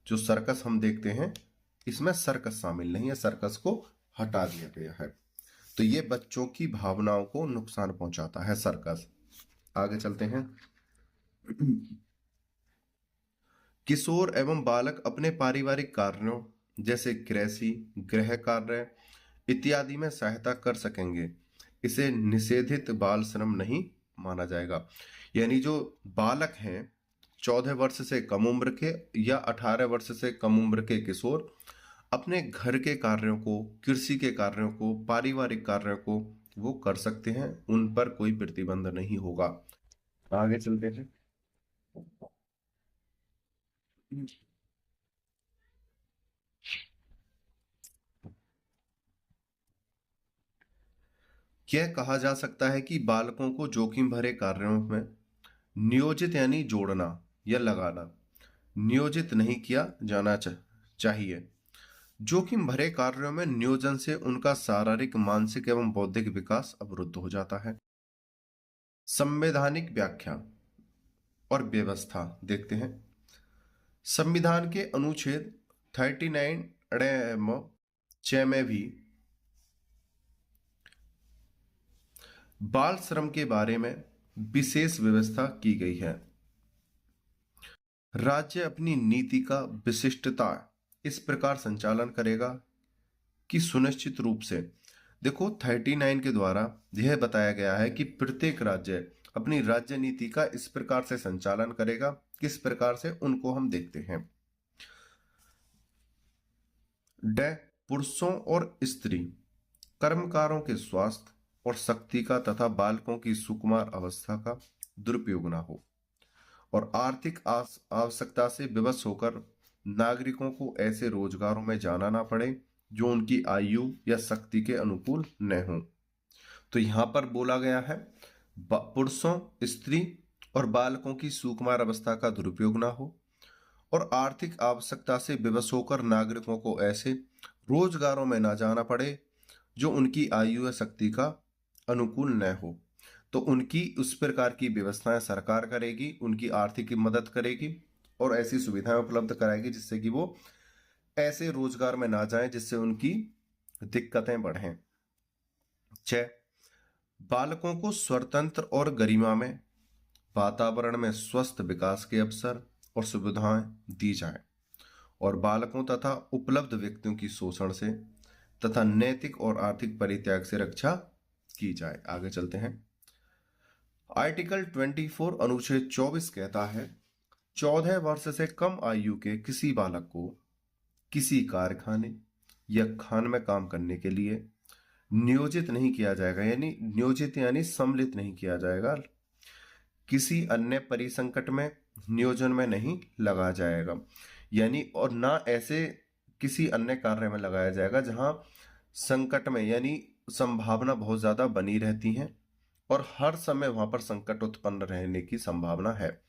जो सर्कस हम देखते हैं इसमें सर्कस शामिल नहीं है, सर्कस को हटा दिया गया है। तो ये बच्चों की भावनाओं को नुकसान पहुंचाता है सर्कस। आगे चलते हैं। किशोर एवं बालक अपने पारिवारिक कार्यों जैसे कृषि, गृह कार्य इत्यादि में सहायता कर सकेंगे। इसे निषेधित बाल श्रम नहीं माना जाएगा। यानी जो बालक हैं 14 वर्ष से कम उम्र के या 18 वर्ष से कम उम्र के किशोर अपने घर के कार्यों को, कृषि के कार्यों को, पारिवारिक कार्यों को वो कर सकते हैं, उन पर कोई प्रतिबंध नहीं होगा। आगे चलते हैं। यह कहा जा सकता है कि बालकों को जोखिम भरे कार्यों में नियोजित यानी जोड़ना या लगाना नियोजित नहीं किया जाना चाहिए। जोखिम भरे कार्यों में नियोजन से उनका शारीरिक, मानसिक एवं बौद्धिक विकास अवरुद्ध हो जाता है। संवैधानिक व्याख्या और व्यवस्था देखते हैं। संविधान के अनुच्छेद 39 6 में भी बाल श्रम के बारे में विशेष व्यवस्था की गई है। राज्य अपनी नीति का विशिष्टता इस प्रकार संचालन करेगा कि सुनिश्चित रूप से, देखो 39 के द्वारा यह बताया गया है कि प्रत्येक राज्य अपनी राज्य नीति का इस प्रकार से संचालन करेगा। किस प्रकार से, उनको हम देखते हैं। पुरुषों और स्त्री कर्मकारों के स्वास्थ्य और शक्ति का तथा बालकों की सुकुमार अवस्था का दुरुपयोग न हो, और आर्थिक आवश्यकता से विवश होकर नागरिकों को ऐसे रोजगारों में जाना ना पड़े जो उनकी आयु या शक्ति के अनुकूल न हो। तो यहां पर बोला गया है पुरुषों, स्त्री और बालकों की सुकुमार अवस्था का दुरुपयोग ना हो, और आर्थिक आवश्यकता से विवश होकर नागरिकों को ऐसे रोजगारों में ना जाना पड़े जो उनकी आयु या शक्ति का अनुकूल न हो। तो उनकी उस प्रकार की व्यवस्थाएं सरकार करेगी, उनकी आर्थिक मदद करेगी और ऐसी सुविधाएं उपलब्ध कराएगी जिससे कि वो ऐसे रोजगार में ना जाएं जिससे उनकी दिक्कतें बढ़ें। 6, बालकों को स्वतंत्र और गरिमा में वातावरण में स्वस्थ विकास के अवसर और सुविधाएं दी जाए और बालकों तथा उपलब्ध व्यक्तियों की शोषण से तथा नैतिक और आर्थिक परित्याग से रक्षा की जाए। आगे चलते हैं। आर्टिकल 24 अनुच्छेद 24 कहता है 14 वर्ष से कम आयु के किसी बालक को किसी कारखाने या खान में काम करने के लिए नियोजित नहीं किया जाएगा, यानी नियोजित यानी सम्मिलित नहीं किया जाएगा, किसी अन्य परिसंकट में नियोजन में नहीं लगाया जाएगा, यानी और ना ऐसे किसी अन्य कार्य में लगाया जाएगा जहां संकट में यानी संभावना बहुत ज्यादा बनी रहती है और हर समय वहां पर संकट उत्पन्न रहने की संभावना है,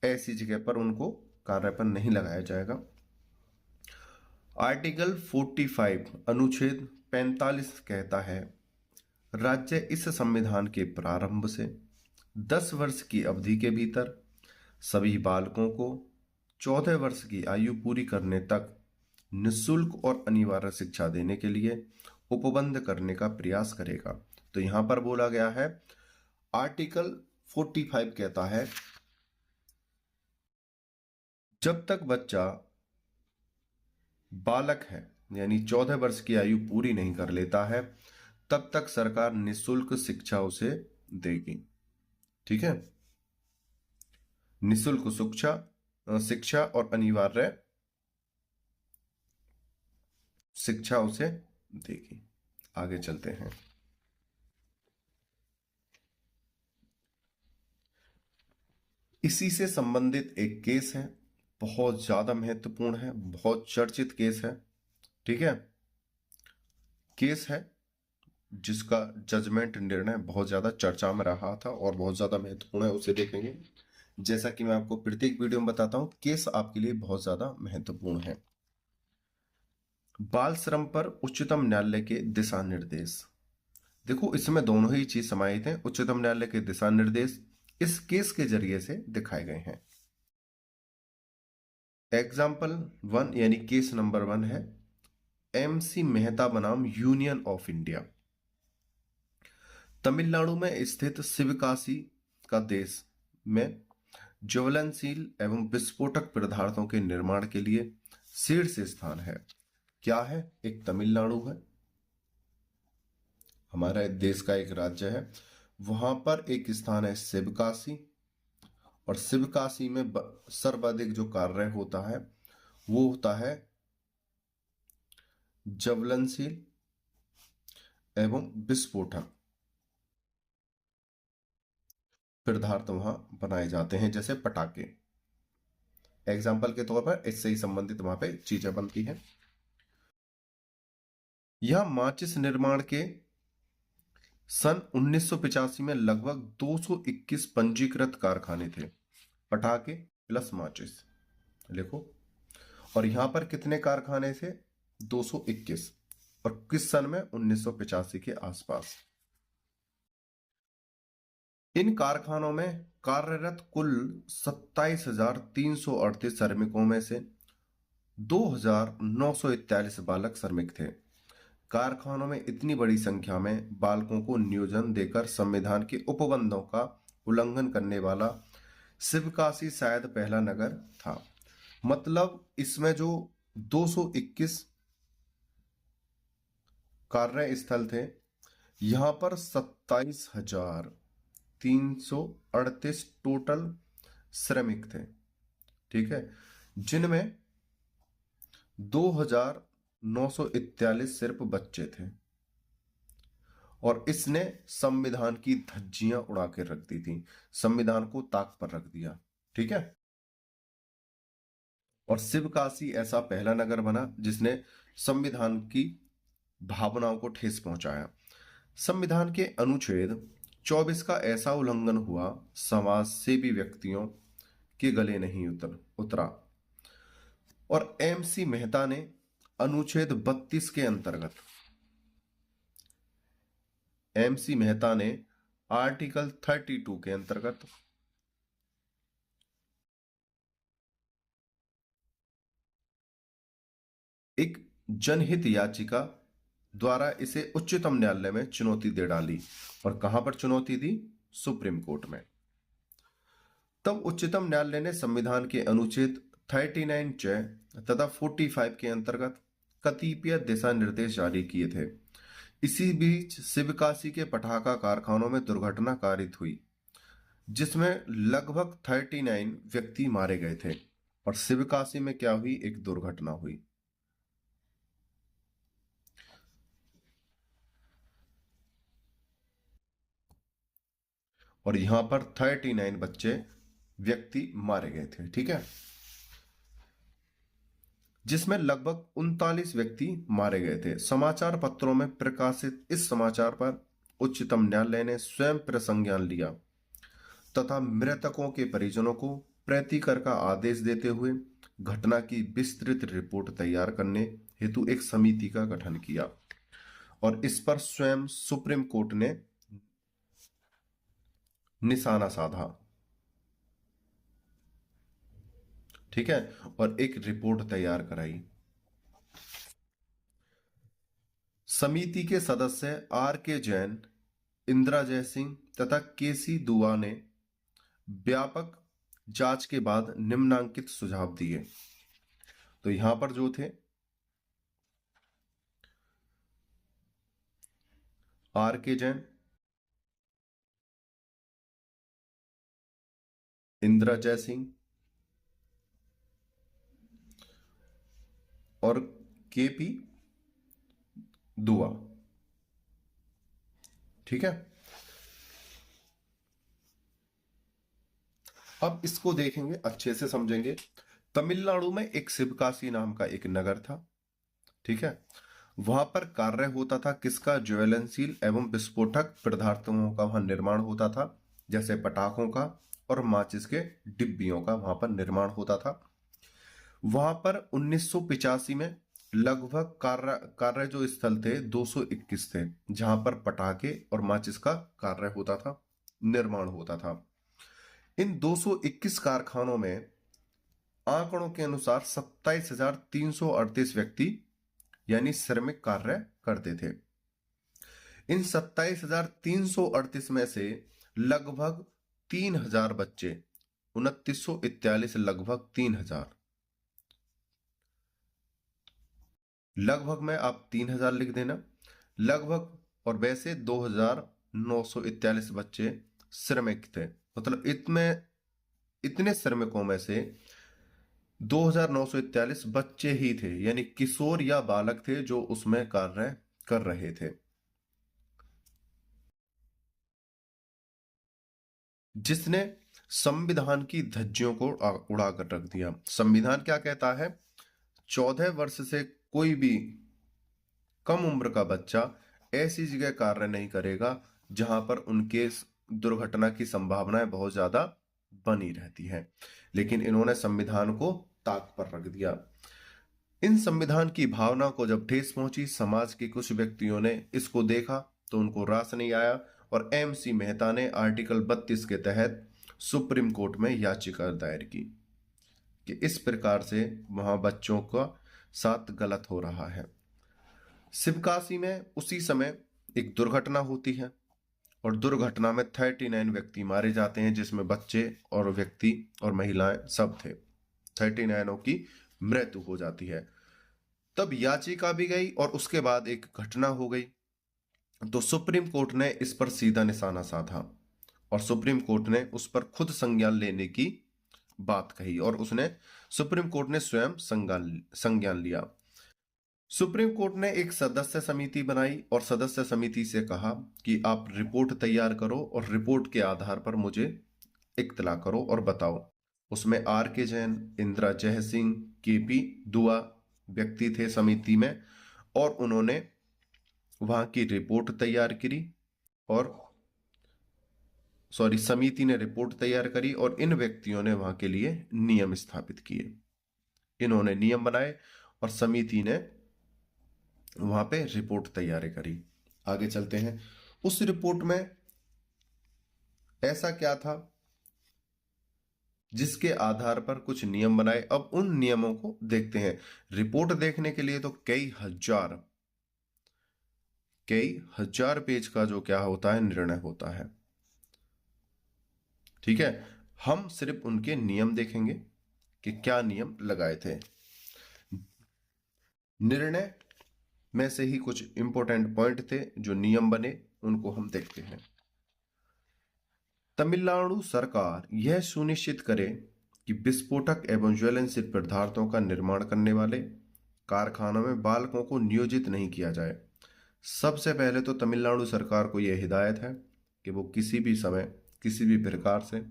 ऐसी जगह पर उनको कार्य पर नहीं लगाया जाएगा। आर्टिकल 45 अनुच्छेद 45 कहता है राज्य इस संविधान के प्रारंभ से 10 वर्ष की अवधि के भीतर सभी बालकों को 14 वर्ष की आयु पूरी करने तक निःशुल्क और अनिवार्य शिक्षा देने के लिए उपबंध करने का प्रयास करेगा। तो यहां पर बोला गया है आर्टिकल 45 कहता है जब तक बच्चा बालक है यानी 14 वर्ष की आयु पूरी नहीं कर लेता है तब तक सरकार निःशुल्क शिक्षा उसे देगी। ठीक है, निःशुल्क शिक्षा और अनिवार्य शिक्षा उसे देगी। आगे चलते हैं। इसी से संबंधित एक केस है, बहुत ज्यादा महत्वपूर्ण है, बहुत चर्चित केस है। ठीक है, केस है जिसका जजमेंट निर्णय बहुत ज्यादा चर्चा में रहा था और बहुत ज्यादा महत्वपूर्ण है, उसे देखेंगे। जैसा कि मैं आपको प्रत्येक वीडियो में बताता हूं, केस आपके लिए बहुत ज्यादा महत्वपूर्ण है। बाल श्रम पर उच्चतम न्यायालय के दिशा निर्देश। देखो, इसमें दोनों ही चीज समाहित हैं। उच्चतम न्यायालय के दिशा निर्देश इस केस के जरिए से दिखाए गए हैं। एग्जाम्पल 1 यानी केस नंबर 1 है MC मेहता बनाम यूनियन ऑफ इंडिया। तमिलनाडु में स्थित शिवकाशी का देश में ज्वलनशील एवं विस्फोटक पदार्थों के निर्माण के लिए शीर्ष स्थान है। क्या है? एक तमिलनाडु है, हमारा देश का एक राज्य है, वहां पर एक स्थान है शिवकाशी और शिवकाशी में सर्वाधिक जो कार्य होता है वो होता है ज्वलनशील एवं विस्फोटक पदार्थ वहां बनाए जाते हैं, जैसे पटाखे। एग्जाम्पल के तौर पर इससे ही संबंधित वहां पे चीजें बनती हैं। यह माचिस निर्माण के सन 1985 में लगभग 221 पंजीकृत कारखाने थे, पटाखे प्लस माचिस लिखो। और यहां पर कितने कारखाने थे? 221। और किस सन में? 1985 के आसपास। इन कारखानों में कार्यरत कुल 27,338 श्रमिकों में से 2,941 बालक श्रमिक थे। कारखानों में इतनी बड़ी संख्या में बालकों को नियोजन देकर संविधान के उपबंधों का उल्लंघन करने वाला शिवकाशी शायद पहला नगर था। मतलब इसमें जो 221 कार्य स्थल थे, यहां पर 27,338 टोटल श्रमिक थे। ठीक है, जिनमें 2,941 सिर्फ बच्चे थे। और इसने संविधान की धज्जियां उड़ा के रख दी थी, संविधान को ताक पर रख दिया। ठीक है, और शिवकाशी ऐसा पहला नगर बना जिसने संविधान की भावनाओं को ठेस पहुंचाया। संविधान के अनुच्छेद 24 का ऐसा उल्लंघन हुआ, समाज सेवी व्यक्तियों के गले नहीं उतरा। और MC मेहता ने अनुच्छेद 32 के अंतर्गत MC मेहता ने आर्टिकल 32 के अंतर्गत एक जनहित याचिका द्वारा इसे उच्चतम न्यायालय में चुनौती दे डाली। और कहां पर चुनौती दी? सुप्रीम कोर्ट में। तब उच्चतम न्यायालय ने संविधान के अनुच्छेद 39 च तथा 45 के अंतर्गत कतिपय दिशा निर्देश जारी किए थे। इसी बीच शिवकाशी के पटाखा कारखानों में दुर्घटना कारित हुई, जिसमें लगभग 39 व्यक्ति मारे गए थे। और शिवकाशी में क्या हुई? एक दुर्घटना हुई। और यहां पर 39 व्यक्ति मारे गए थे। ठीक है, जिसमें लगभग 39 व्यक्ति मारे गए थे। समाचार पत्रों में प्रकाशित इस समाचार पर उच्चतम न्यायालय ने स्वयं प्रसंज्ञान लिया तथा मृतकों के परिजनों को प्रतिकर का आदेश देते हुए घटना की विस्तृत रिपोर्ट तैयार करने हेतु एक समिति का गठन किया। और इस पर स्वयं सुप्रीम कोर्ट ने निशाना साधा। ठीक है, और एक रिपोर्ट तैयार कराई। समिति के सदस्य आर के जैन, इंदिरा जयसिंह तथा केसी दुआ ने व्यापक जांच के बाद निम्नांकित सुझाव दिए। तो यहां पर जो थे आर के जैन, इंदिरा जयसिंह और केपी दुआ। ठीक है, अब इसको देखेंगे, अच्छे से समझेंगे। तमिलनाडु में एक शिवकाशी नाम का एक नगर था। ठीक है, वहां पर कार्य होता था किसका? ज्वलनशील एवं विस्फोटक पदार्थों का वहां निर्माण होता था, जैसे पटाखों का और माचिस के डिब्बियों का वहां पर निर्माण होता था। वहां पर 1985 में लगभग कार्य जो स्थल थे 221 थे, जहां पर पटाखे और माचिस का कार्य होता था, निर्माण होता था। इन 221 कारखानों में आंकड़ों के अनुसार 27,338 व्यक्ति यानी श्रमिक कार्य करते थे। इन 27,338 में से लगभग 3,000 बच्चे, 2,941 लगभग 3,000, लगभग में आप 3,000 लिख देना लगभग, और वैसे 2,941 बच्चे श्रमिक थे। मतलब इतने श्रमिकों में से 2,941 बच्चे ही थे, यानी किशोर या बालक थे जो उसमें कार्य कर रहे थे, जिसने संविधान की धज्जियों को उड़ाकर रख दिया। संविधान क्या कहता है? 14 वर्ष से कोई भी कम उम्र का बच्चा ऐसी जगह कार्य नहीं करेगा जहां पर उनके दुर्घटना की संभावनाएं बहुत ज्यादा बनी रहती है। लेकिन इन्होंने संविधान को ताक पर रख दिया। इन संविधान की भावना को जब ठेस पहुंची, समाज के कुछ व्यक्तियों ने इसको देखा तो उनको रास नहीं आया, और एमसी मेहता ने आर्टिकल 32 के तहत सुप्रीम कोर्ट में याचिका दायर की कि इस प्रकार से वहां बच्चों का साथ गलत हो रहा है। शिवकाशी में उसी समय एक दुर्घटना होती है, और दुर्घटना में 39 व्यक्ति मारे जाते हैं, जिसमें बच्चे और व्यक्ति और महिलाएं सब थे। 39 की मृत्यु हो जाती है। तब याचिका भी गई और उसके बाद एक घटना हो गई। तो सुप्रीम कोर्ट ने इस पर सीधा निशाना साधा, और सुप्रीम कोर्ट ने उस पर खुद संज्ञान लेने की बात कही, और सुप्रीम कोर्ट ने स्वयं संज्ञान लिया। सुप्रीम कोर्ट ने एक सदस्य समिति बनाई और सदस्य समिति से कहा कि आप रिपोर्ट तैयार करो और रिपोर्ट के आधार पर मुझे इत्तला करो और बताओ। उसमें आर के जैन, इंदिरा जयसिंह, केपी दुआ व्यक्ति थे समिति में, और उन्होंने वहां की रिपोर्ट तैयार करी, और समिति ने रिपोर्ट तैयार करी, और इन व्यक्तियों ने वहां के लिए नियम स्थापित किए। इन्होंने नियम बनाए और समिति ने वहां पे रिपोर्ट तैयार करी। आगे चलते हैं। उस रिपोर्ट में ऐसा क्या था जिसके आधार पर कुछ नियम बनाए? अब उन नियमों को देखते हैं। रिपोर्ट देखने के लिए तो कई हजार कई हजार पेज का जो क्या होता है, निर्णय होता है। ठीक है, हम सिर्फ उनके नियम देखेंगे कि क्या नियम लगाए थे। निर्णय में से ही कुछ इंपॉर्टेंट पॉइंट थे जो नियम बने, उनको हम देखते हैं। तमिलनाडु सरकार यह सुनिश्चित करे कि विस्फोटक एवं ज्वलनशील पदार्थों का निर्माण करने वाले कारखानों में बालकों को नियोजित नहीं किया जाए। सबसे पहले तो तमिलनाडु सरकार को यह हिदायत है कि वो किसी भी समय किसी भी प्रकार से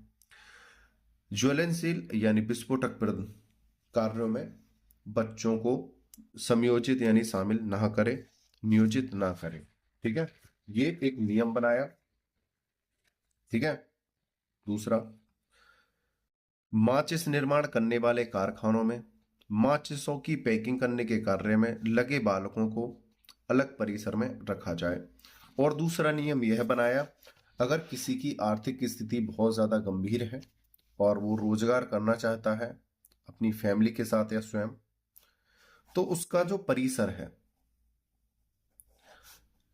ज्वलनशील यानी विस्फोटक कार्यों में बच्चों को समयोजित यानी शामिल ना करे, नियोजित ना करे। ठीक है, ये एक नियम बनाया। ठीक है, दूसरा, माचिस निर्माण करने वाले कारखानों में माचिसों की पैकिंग करने के कार्य में लगे बालकों को अलग परिसर में रखा जाए। और दूसरा नियम यह बनाया, अगर किसी की आर्थिक स्थिति बहुत ज्यादा गंभीर है और वो रोजगार करना चाहता है अपनी फैमिली के साथ या स्वयं, तो उसका जो परिसर है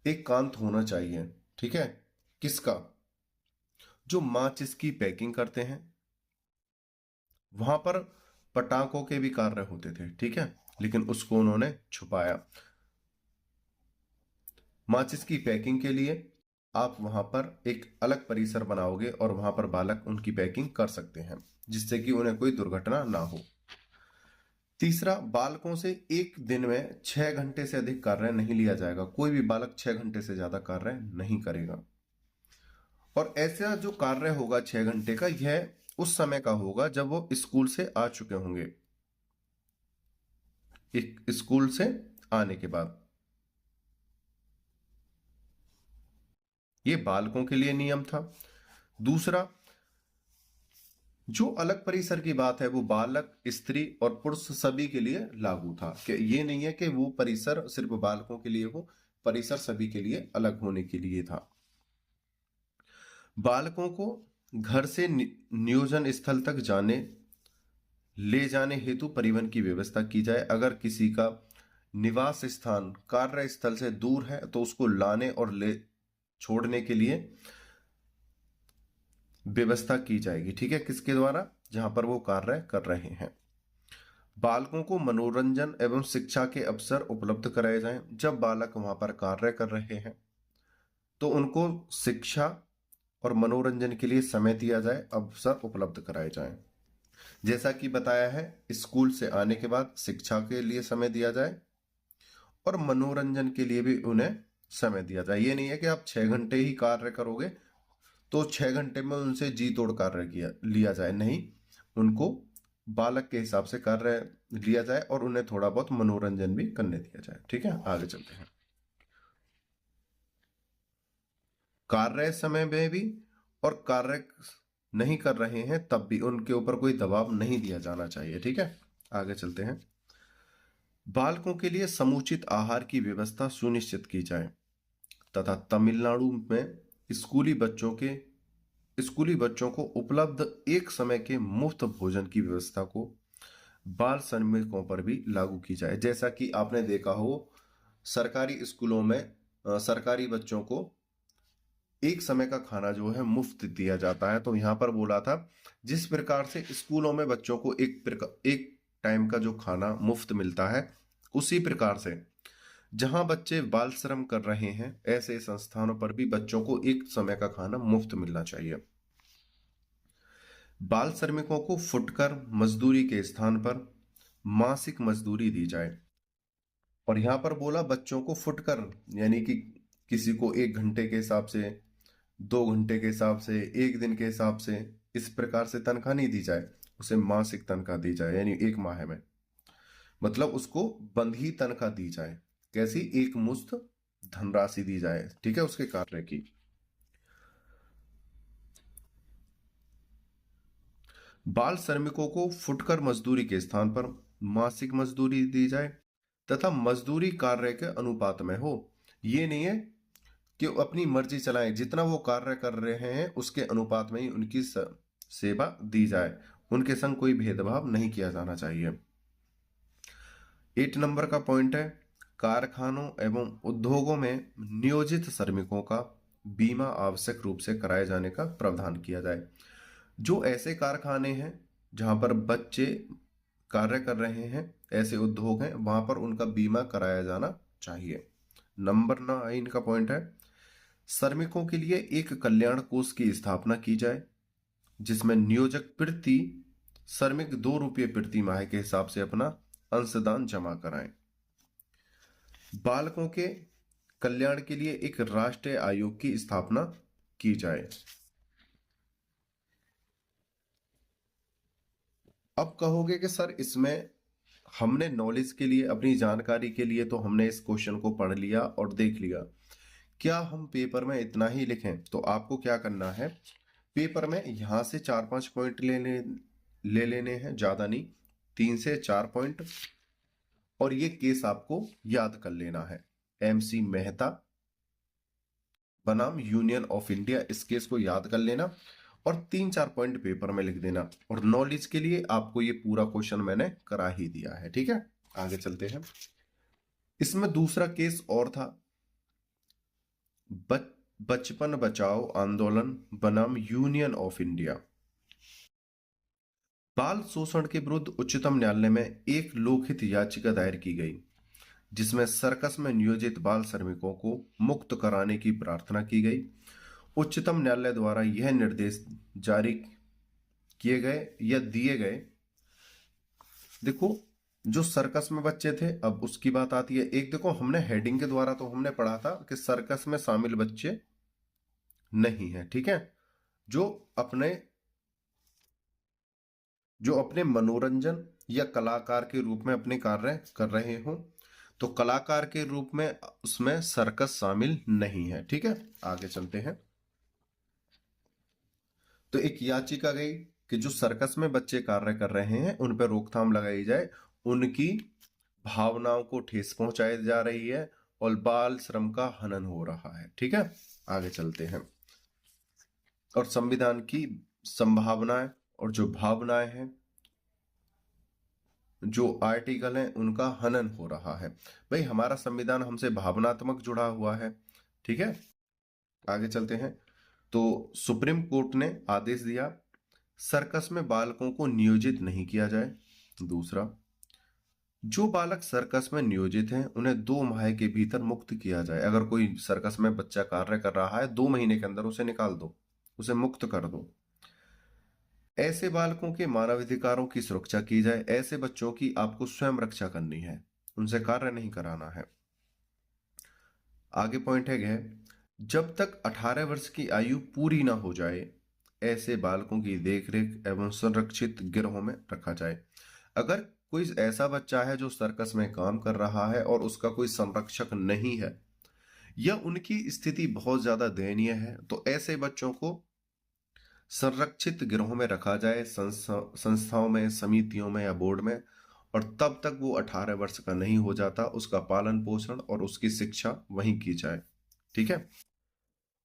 एकांत होना चाहिए। ठीक है, किसका? जो माचिस की पैकिंग करते हैं, वहां पर पटाखों के भी कार्य होते थे। ठीक है, लेकिन उसको उन्होंने छुपाया। माचिस की पैकिंग के लिए आप वहां पर एक अलग परिसर बनाओगे और वहां पर बालक उनकी पैकिंग कर सकते हैं, जिससे कि उन्हें कोई दुर्घटना ना हो। तीसरा, बालकों से एक दिन में 6 घंटे से अधिक कार्य नहीं लिया जाएगा। कोई भी बालक 6 घंटे से ज्यादा कार्य नहीं करेगा। और ऐसा जो कार्य होगा 6 घंटे का, यह उस समय का होगा जब वो स्कूल से आ चुके होंगे, स्कूल से आने के बाद। ये बालकों के लिए नियम था। दूसरा, जो अलग परिसर की बात है वो बालक, स्त्री और पुरुष सभी के लिए लागू था, कि ये नहीं है कि वो परिसर सिर्फ बालकों के लिए हो, परिसर सभी के लिए अलग होने के लिए था। बालकों को घर से नियोजन स्थल तक ले जाने हेतु परिवहन की व्यवस्था की जाए। अगर किसी का निवास स्थान कार्य स्थल से दूर है तो उसको लाने और ले छोड़ने के लिए व्यवस्था की जाएगी। ठीक है, किसके द्वारा? जहां पर वो कार्य कर रहे हैं। बालकों को मनोरंजन एवं शिक्षा के अवसर उपलब्ध कराए जाएं। जब बालक वहां पर कार्य कर रहे हैं तो उनको शिक्षा और मनोरंजन के लिए समय दिया जाए, अवसर उपलब्ध कराए जाएं। जैसा कि बताया है, स्कूल से आने के बाद शिक्षा के लिए समय दिया जाए और मनोरंजन के लिए भी उन्हें समय दिया जाए। ये नहीं है कि आप 6 घंटे ही कार्य करोगे तो 6 घंटे में उनसे जी तोड़ कार्य लिया जाए। नहीं, उनको बालक के हिसाब से कार्य लिया जाए और उन्हें थोड़ा बहुत मनोरंजन भी करने दिया जाए। ठीक है, आगे चलते हैं। कार्य समय में भी और कार्य नहीं कर रहे हैं तब भी उनके ऊपर कोई दबाव नहीं दिया जाना चाहिए। ठीक है, आगे चलते हैं। बालकों के लिए समुचित आहार की व्यवस्था सुनिश्चित की जाए तथा तमिलनाडु में स्कूली बच्चों को उपलब्ध एक समय के मुफ्त भोजन की व्यवस्था को बाल श्रमिकों पर भी लागू की जाए। जैसा कि आपने देखा हो, सरकारी स्कूलों में सरकारी बच्चों को एक समय का खाना जो है मुफ्त दिया जाता है। तो यहां पर बोला था, जिस प्रकार से स्कूलों में बच्चों को एक टाइम का जो खाना मुफ्त मिलता है, उसी प्रकार से जहां बच्चे बाल श्रम कर रहे हैं ऐसे संस्थानों पर भी बच्चों को एक समय का खाना मुफ्त मिलना चाहिए। बाल श्रमिकों को फुटकर मजदूरी के स्थान पर मासिक मजदूरी दी जाए। और यहां पर बोला बच्चों को फुटकर, यानी कि किसी को 1 घंटे के हिसाब से, 2 घंटे के हिसाब से, 1 दिन के हिसाब से, इस प्रकार से तनख्वाह नहीं दी जाए, उसे मासिक तनख्वाह दी जाए, यानी 1 माह में, मतलब उसको बंधी तनख्वाह दी जाए। कैसी? एक मुश्त धनराशि दी जाए। ठीक है, उसके कार्य की। बाल श्रमिकों को फुटकर मजदूरी के स्थान पर मासिक मजदूरी दी जाए तथा मजदूरी कार्य के अनुपात में हो। ये नहीं है कि अपनी मर्जी चलाएं, जितना वो कार्य कर रहे हैं उसके अनुपात में ही उनकी सेवा दी जाए। उनके संग कोई भेदभाव नहीं किया जाना चाहिए। 8 नंबर का पॉइंट है, कारखानों एवं उद्योगों में नियोजित श्रमिकों का बीमा आवश्यक रूप से कराए जाने का प्रावधान किया जाए। जो ऐसे कारखाने हैं जहां पर बच्चे कार्य कर रहे हैं, ऐसे उद्योग हैं, वहां पर उनका बीमा कराया जाना चाहिए। नंबर 9 का पॉइंट है, श्रमिकों के लिए एक कल्याण कोष की स्थापना की जाए जिसमें नियोजक प्रति श्रमिक 2 रुपये प्रति माह के हिसाब से अपना अंशदान जमा कराएं। बालकों के कल्याण के लिए एक राष्ट्रीय आयोग की स्थापना की जाए। अब कहोगे कि सर इसमें हमने नॉलेज के लिए, अपनी जानकारी के लिए तो हमने इस क्वेश्चन को पढ़ लिया और देख लिया, क्या हम पेपर में इतना ही लिखें? तो आपको क्या करना है, पेपर में यहां से 4-5 पॉइंट ले लेने हैं, ज्यादा नहीं, 3 से 4 पॉइंट, और ये केस आपको याद कर लेना है। MC मेहता बनाम यूनियन ऑफ इंडिया, इस केस को याद कर लेना और 3-4 पॉइंट पेपर में लिख देना। और नॉलेज के लिए आपको ये पूरा क्वेश्चन मैंने करा ही दिया है, ठीक है। आगे चलते हैं। इसमें दूसरा केस और था, बचपन बचाओ आंदोलन बनाम यूनियन ऑफ इंडिया। बाल शोषण के विरुद्ध उच्चतम न्यायालय में एक लोकहित याचिका दायर की गई जिसमें सर्कस में नियोजित बाल श्रमिकों को मुक्त कराने की प्रार्थना की गई। उच्चतम न्यायालय द्वारा यह निर्देश जारी किए गए या दिए गए, देखो जो सर्कस में बच्चे थे, अब उसकी बात आती है। एक देखो, हमने हेडिंग के द्वारा तो हमने पढ़ा था कि सर्कस में शामिल बच्चे नहीं है, ठीक है, जो अपने मनोरंजन या कलाकार के रूप में अपने कार्य कर रहे हो, तो कलाकार के रूप में उसमें सर्कस शामिल नहीं है, ठीक है। आगे चलते हैं। तो एक याचिका गई कि जो सर्कस में बच्चे कार्य कर रहे हैं उन पर रोकथाम लगाई जाए, उनकी भावनाओं को ठेस पहुंचाई जा रही है और बाल श्रम का हनन हो रहा है, ठीक है। आगे चलते हैं। और संविधान की संभावनाएं और जो भावनाएं हैं, जो आर्टिकल हैं, उनका हनन हो रहा है। भाई हमारा संविधान हमसे भावनात्मक जुड़ा हुआ है, ठीक है। आगे चलते हैं। तो सुप्रीम कोर्ट ने आदेश दिया, सर्कस में बालकों को नियोजित नहीं किया जाए। दूसरा, जो बालक सर्कस में नियोजित हैं उन्हें 2 माह के भीतर मुक्त किया जाए। अगर कोई सर्कस में बच्चा कार्य कर रहा है, 2 महीने के अंदर उसे निकाल दो, उसे मुक्त कर दो। ऐसे बालकों के मानवाधिकारों की सुरक्षा की जाए। ऐसे बच्चों की आपको स्वयं रक्षा करनी है, उनसे कार्य नहीं कराना है। आगे पॉइंट है, जब तक 18 वर्ष की आयु पूरी ना हो जाए ऐसे बालकों की देखरेख एवं संरक्षित गिरोह में रखा जाए। अगर कोई ऐसा बच्चा है जो सर्कस में काम कर रहा है और उसका कोई संरक्षक नहीं है या उनकी स्थिति बहुत ज्यादा दयनीय है, तो ऐसे बच्चों को संरक्षित गिरोह में रखा जाए, संस्थाओं में, समितियों में या बोर्ड में, और तब तक वो 18 वर्ष का नहीं हो जाता उसका पालन पोषण और उसकी शिक्षा वहीं की जाए, ठीक है।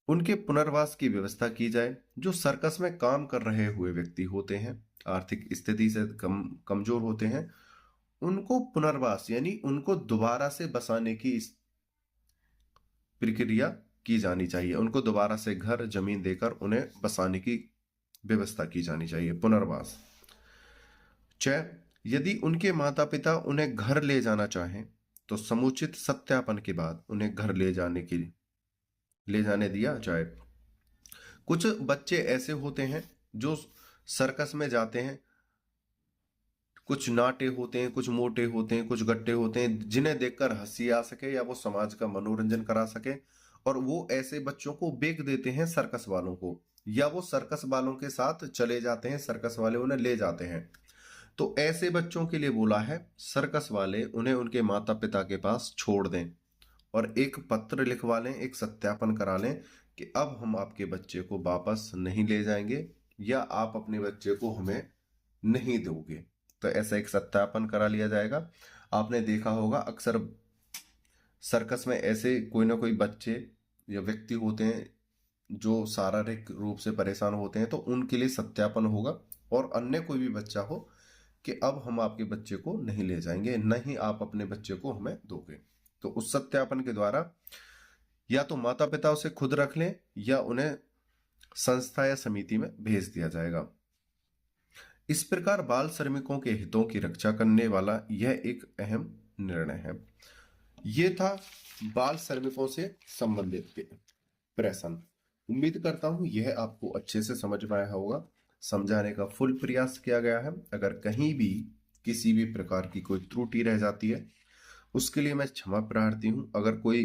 उनके पुनर्वास की व्यवस्था की जाए। जो सर्कस में काम कर रहे हुए व्यक्ति होते हैं, आर्थिक स्थिति से कमजोर होते हैं, उनको पुनर्वास यानी उनको दोबारा से बसाने की प्रक्रिया की जानी चाहिए। उनको दोबारा से घर जमीन देकर उन्हें बसाने की व्यवस्था की जानी चाहिए, पुनर्वास। 6, यदि उनके माता पिता उन्हें घर ले जाना चाहें तो समुचित सत्यापन के बाद उन्हें घर ले जाने दिया जाए। कुछ बच्चे ऐसे होते हैं जो सर्कस में जाते हैं, कुछ नाटे होते हैं, कुछ मोटे होते हैं, कुछ गट्टे होते हैं, जिन्हें देखकर हंसी आ सके या वो समाज का मनोरंजन करा सके, और वो ऐसे बच्चों को बेच देते हैं सर्कस वालों को, या वो सर्कस वालों के साथ चले जाते हैं, सर्कस वाले उन्हें ले जाते हैं। तो ऐसे बच्चों के लिए बोला है सर्कस वाले उन्हें उनके माता पिता के पास छोड़ दें और एक पत्र लिखवा लें, एक सत्यापन करा लें कि अब हम आपके बच्चे को वापस नहीं ले जाएंगे या आप अपने बच्चे को हमें नहीं दोगे। तो ऐसा एक सत्यापन करा लिया जाएगा। आपने देखा होगा अक्सर सर्कस में ऐसे कोई ना कोई बच्चे या व्यक्ति होते हैं जो शारीरिक रूप से परेशान होते हैं, तो उनके लिए सत्यापन होगा, और अन्य कोई भी बच्चा हो कि अब हम आपके बच्चे को नहीं ले जाएंगे, नहीं आप अपने बच्चे को हमें दोगे। तो उस सत्यापन के द्वारा या तो माता पिता उसे खुद रख लें या उन्हें संस्था या समिति में भेज दिया जाएगा। इस प्रकार बाल श्रमिकों के हितों की रक्षा करने वाला यह एक अहम निर्णय है। ये था बाल श्रमिकों से संबंधित प्रश्न। उम्मीद करता हूं यह आपको अच्छे से समझ में आया होगा। समझाने का फुल प्रयास किया गया है। अगर कहीं भी किसी भी प्रकार की कोई त्रुटि रह जाती है उसके लिए मैं क्षमा प्रार्थी हूं। अगर कोई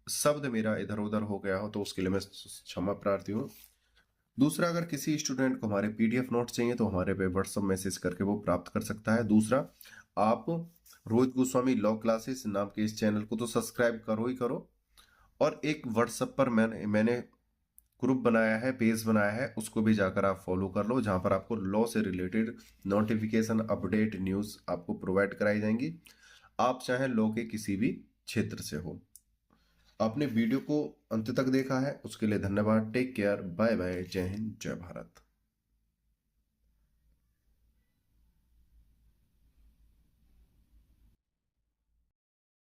शब्द मेरा इधर उधर हो गया हो तो उसके लिए मैं क्षमा प्रार्थी हूं। दूसरा, अगर किसी स्टूडेंट को हमारे पीडीएफ नोट चाहिए तो हमारे पे व्हाट्सएप मैसेज करके वो प्राप्त कर सकता है। दूसरा, आप रोहित गोस्वामी लॉ क्लासेस नाम के इस चैनल को तो सब्सक्राइब करो ही करो, और एक व्हाट्सएप पर मैंने ग्रुप बनाया है, पेज बनाया है, उसको भी जाकर आप फॉलो कर लो, जहां पर आपको लॉ से रिलेटेड नोटिफिकेशन, अपडेट, न्यूज आपको प्रोवाइड कराई जाएंगी। आप चाहे लॉ के किसी भी क्षेत्र से हो। आपने वीडियो को अंत तक देखा है उसके लिए धन्यवाद। टेक केयर, बाय बाय, जय हिंद, जय भारत।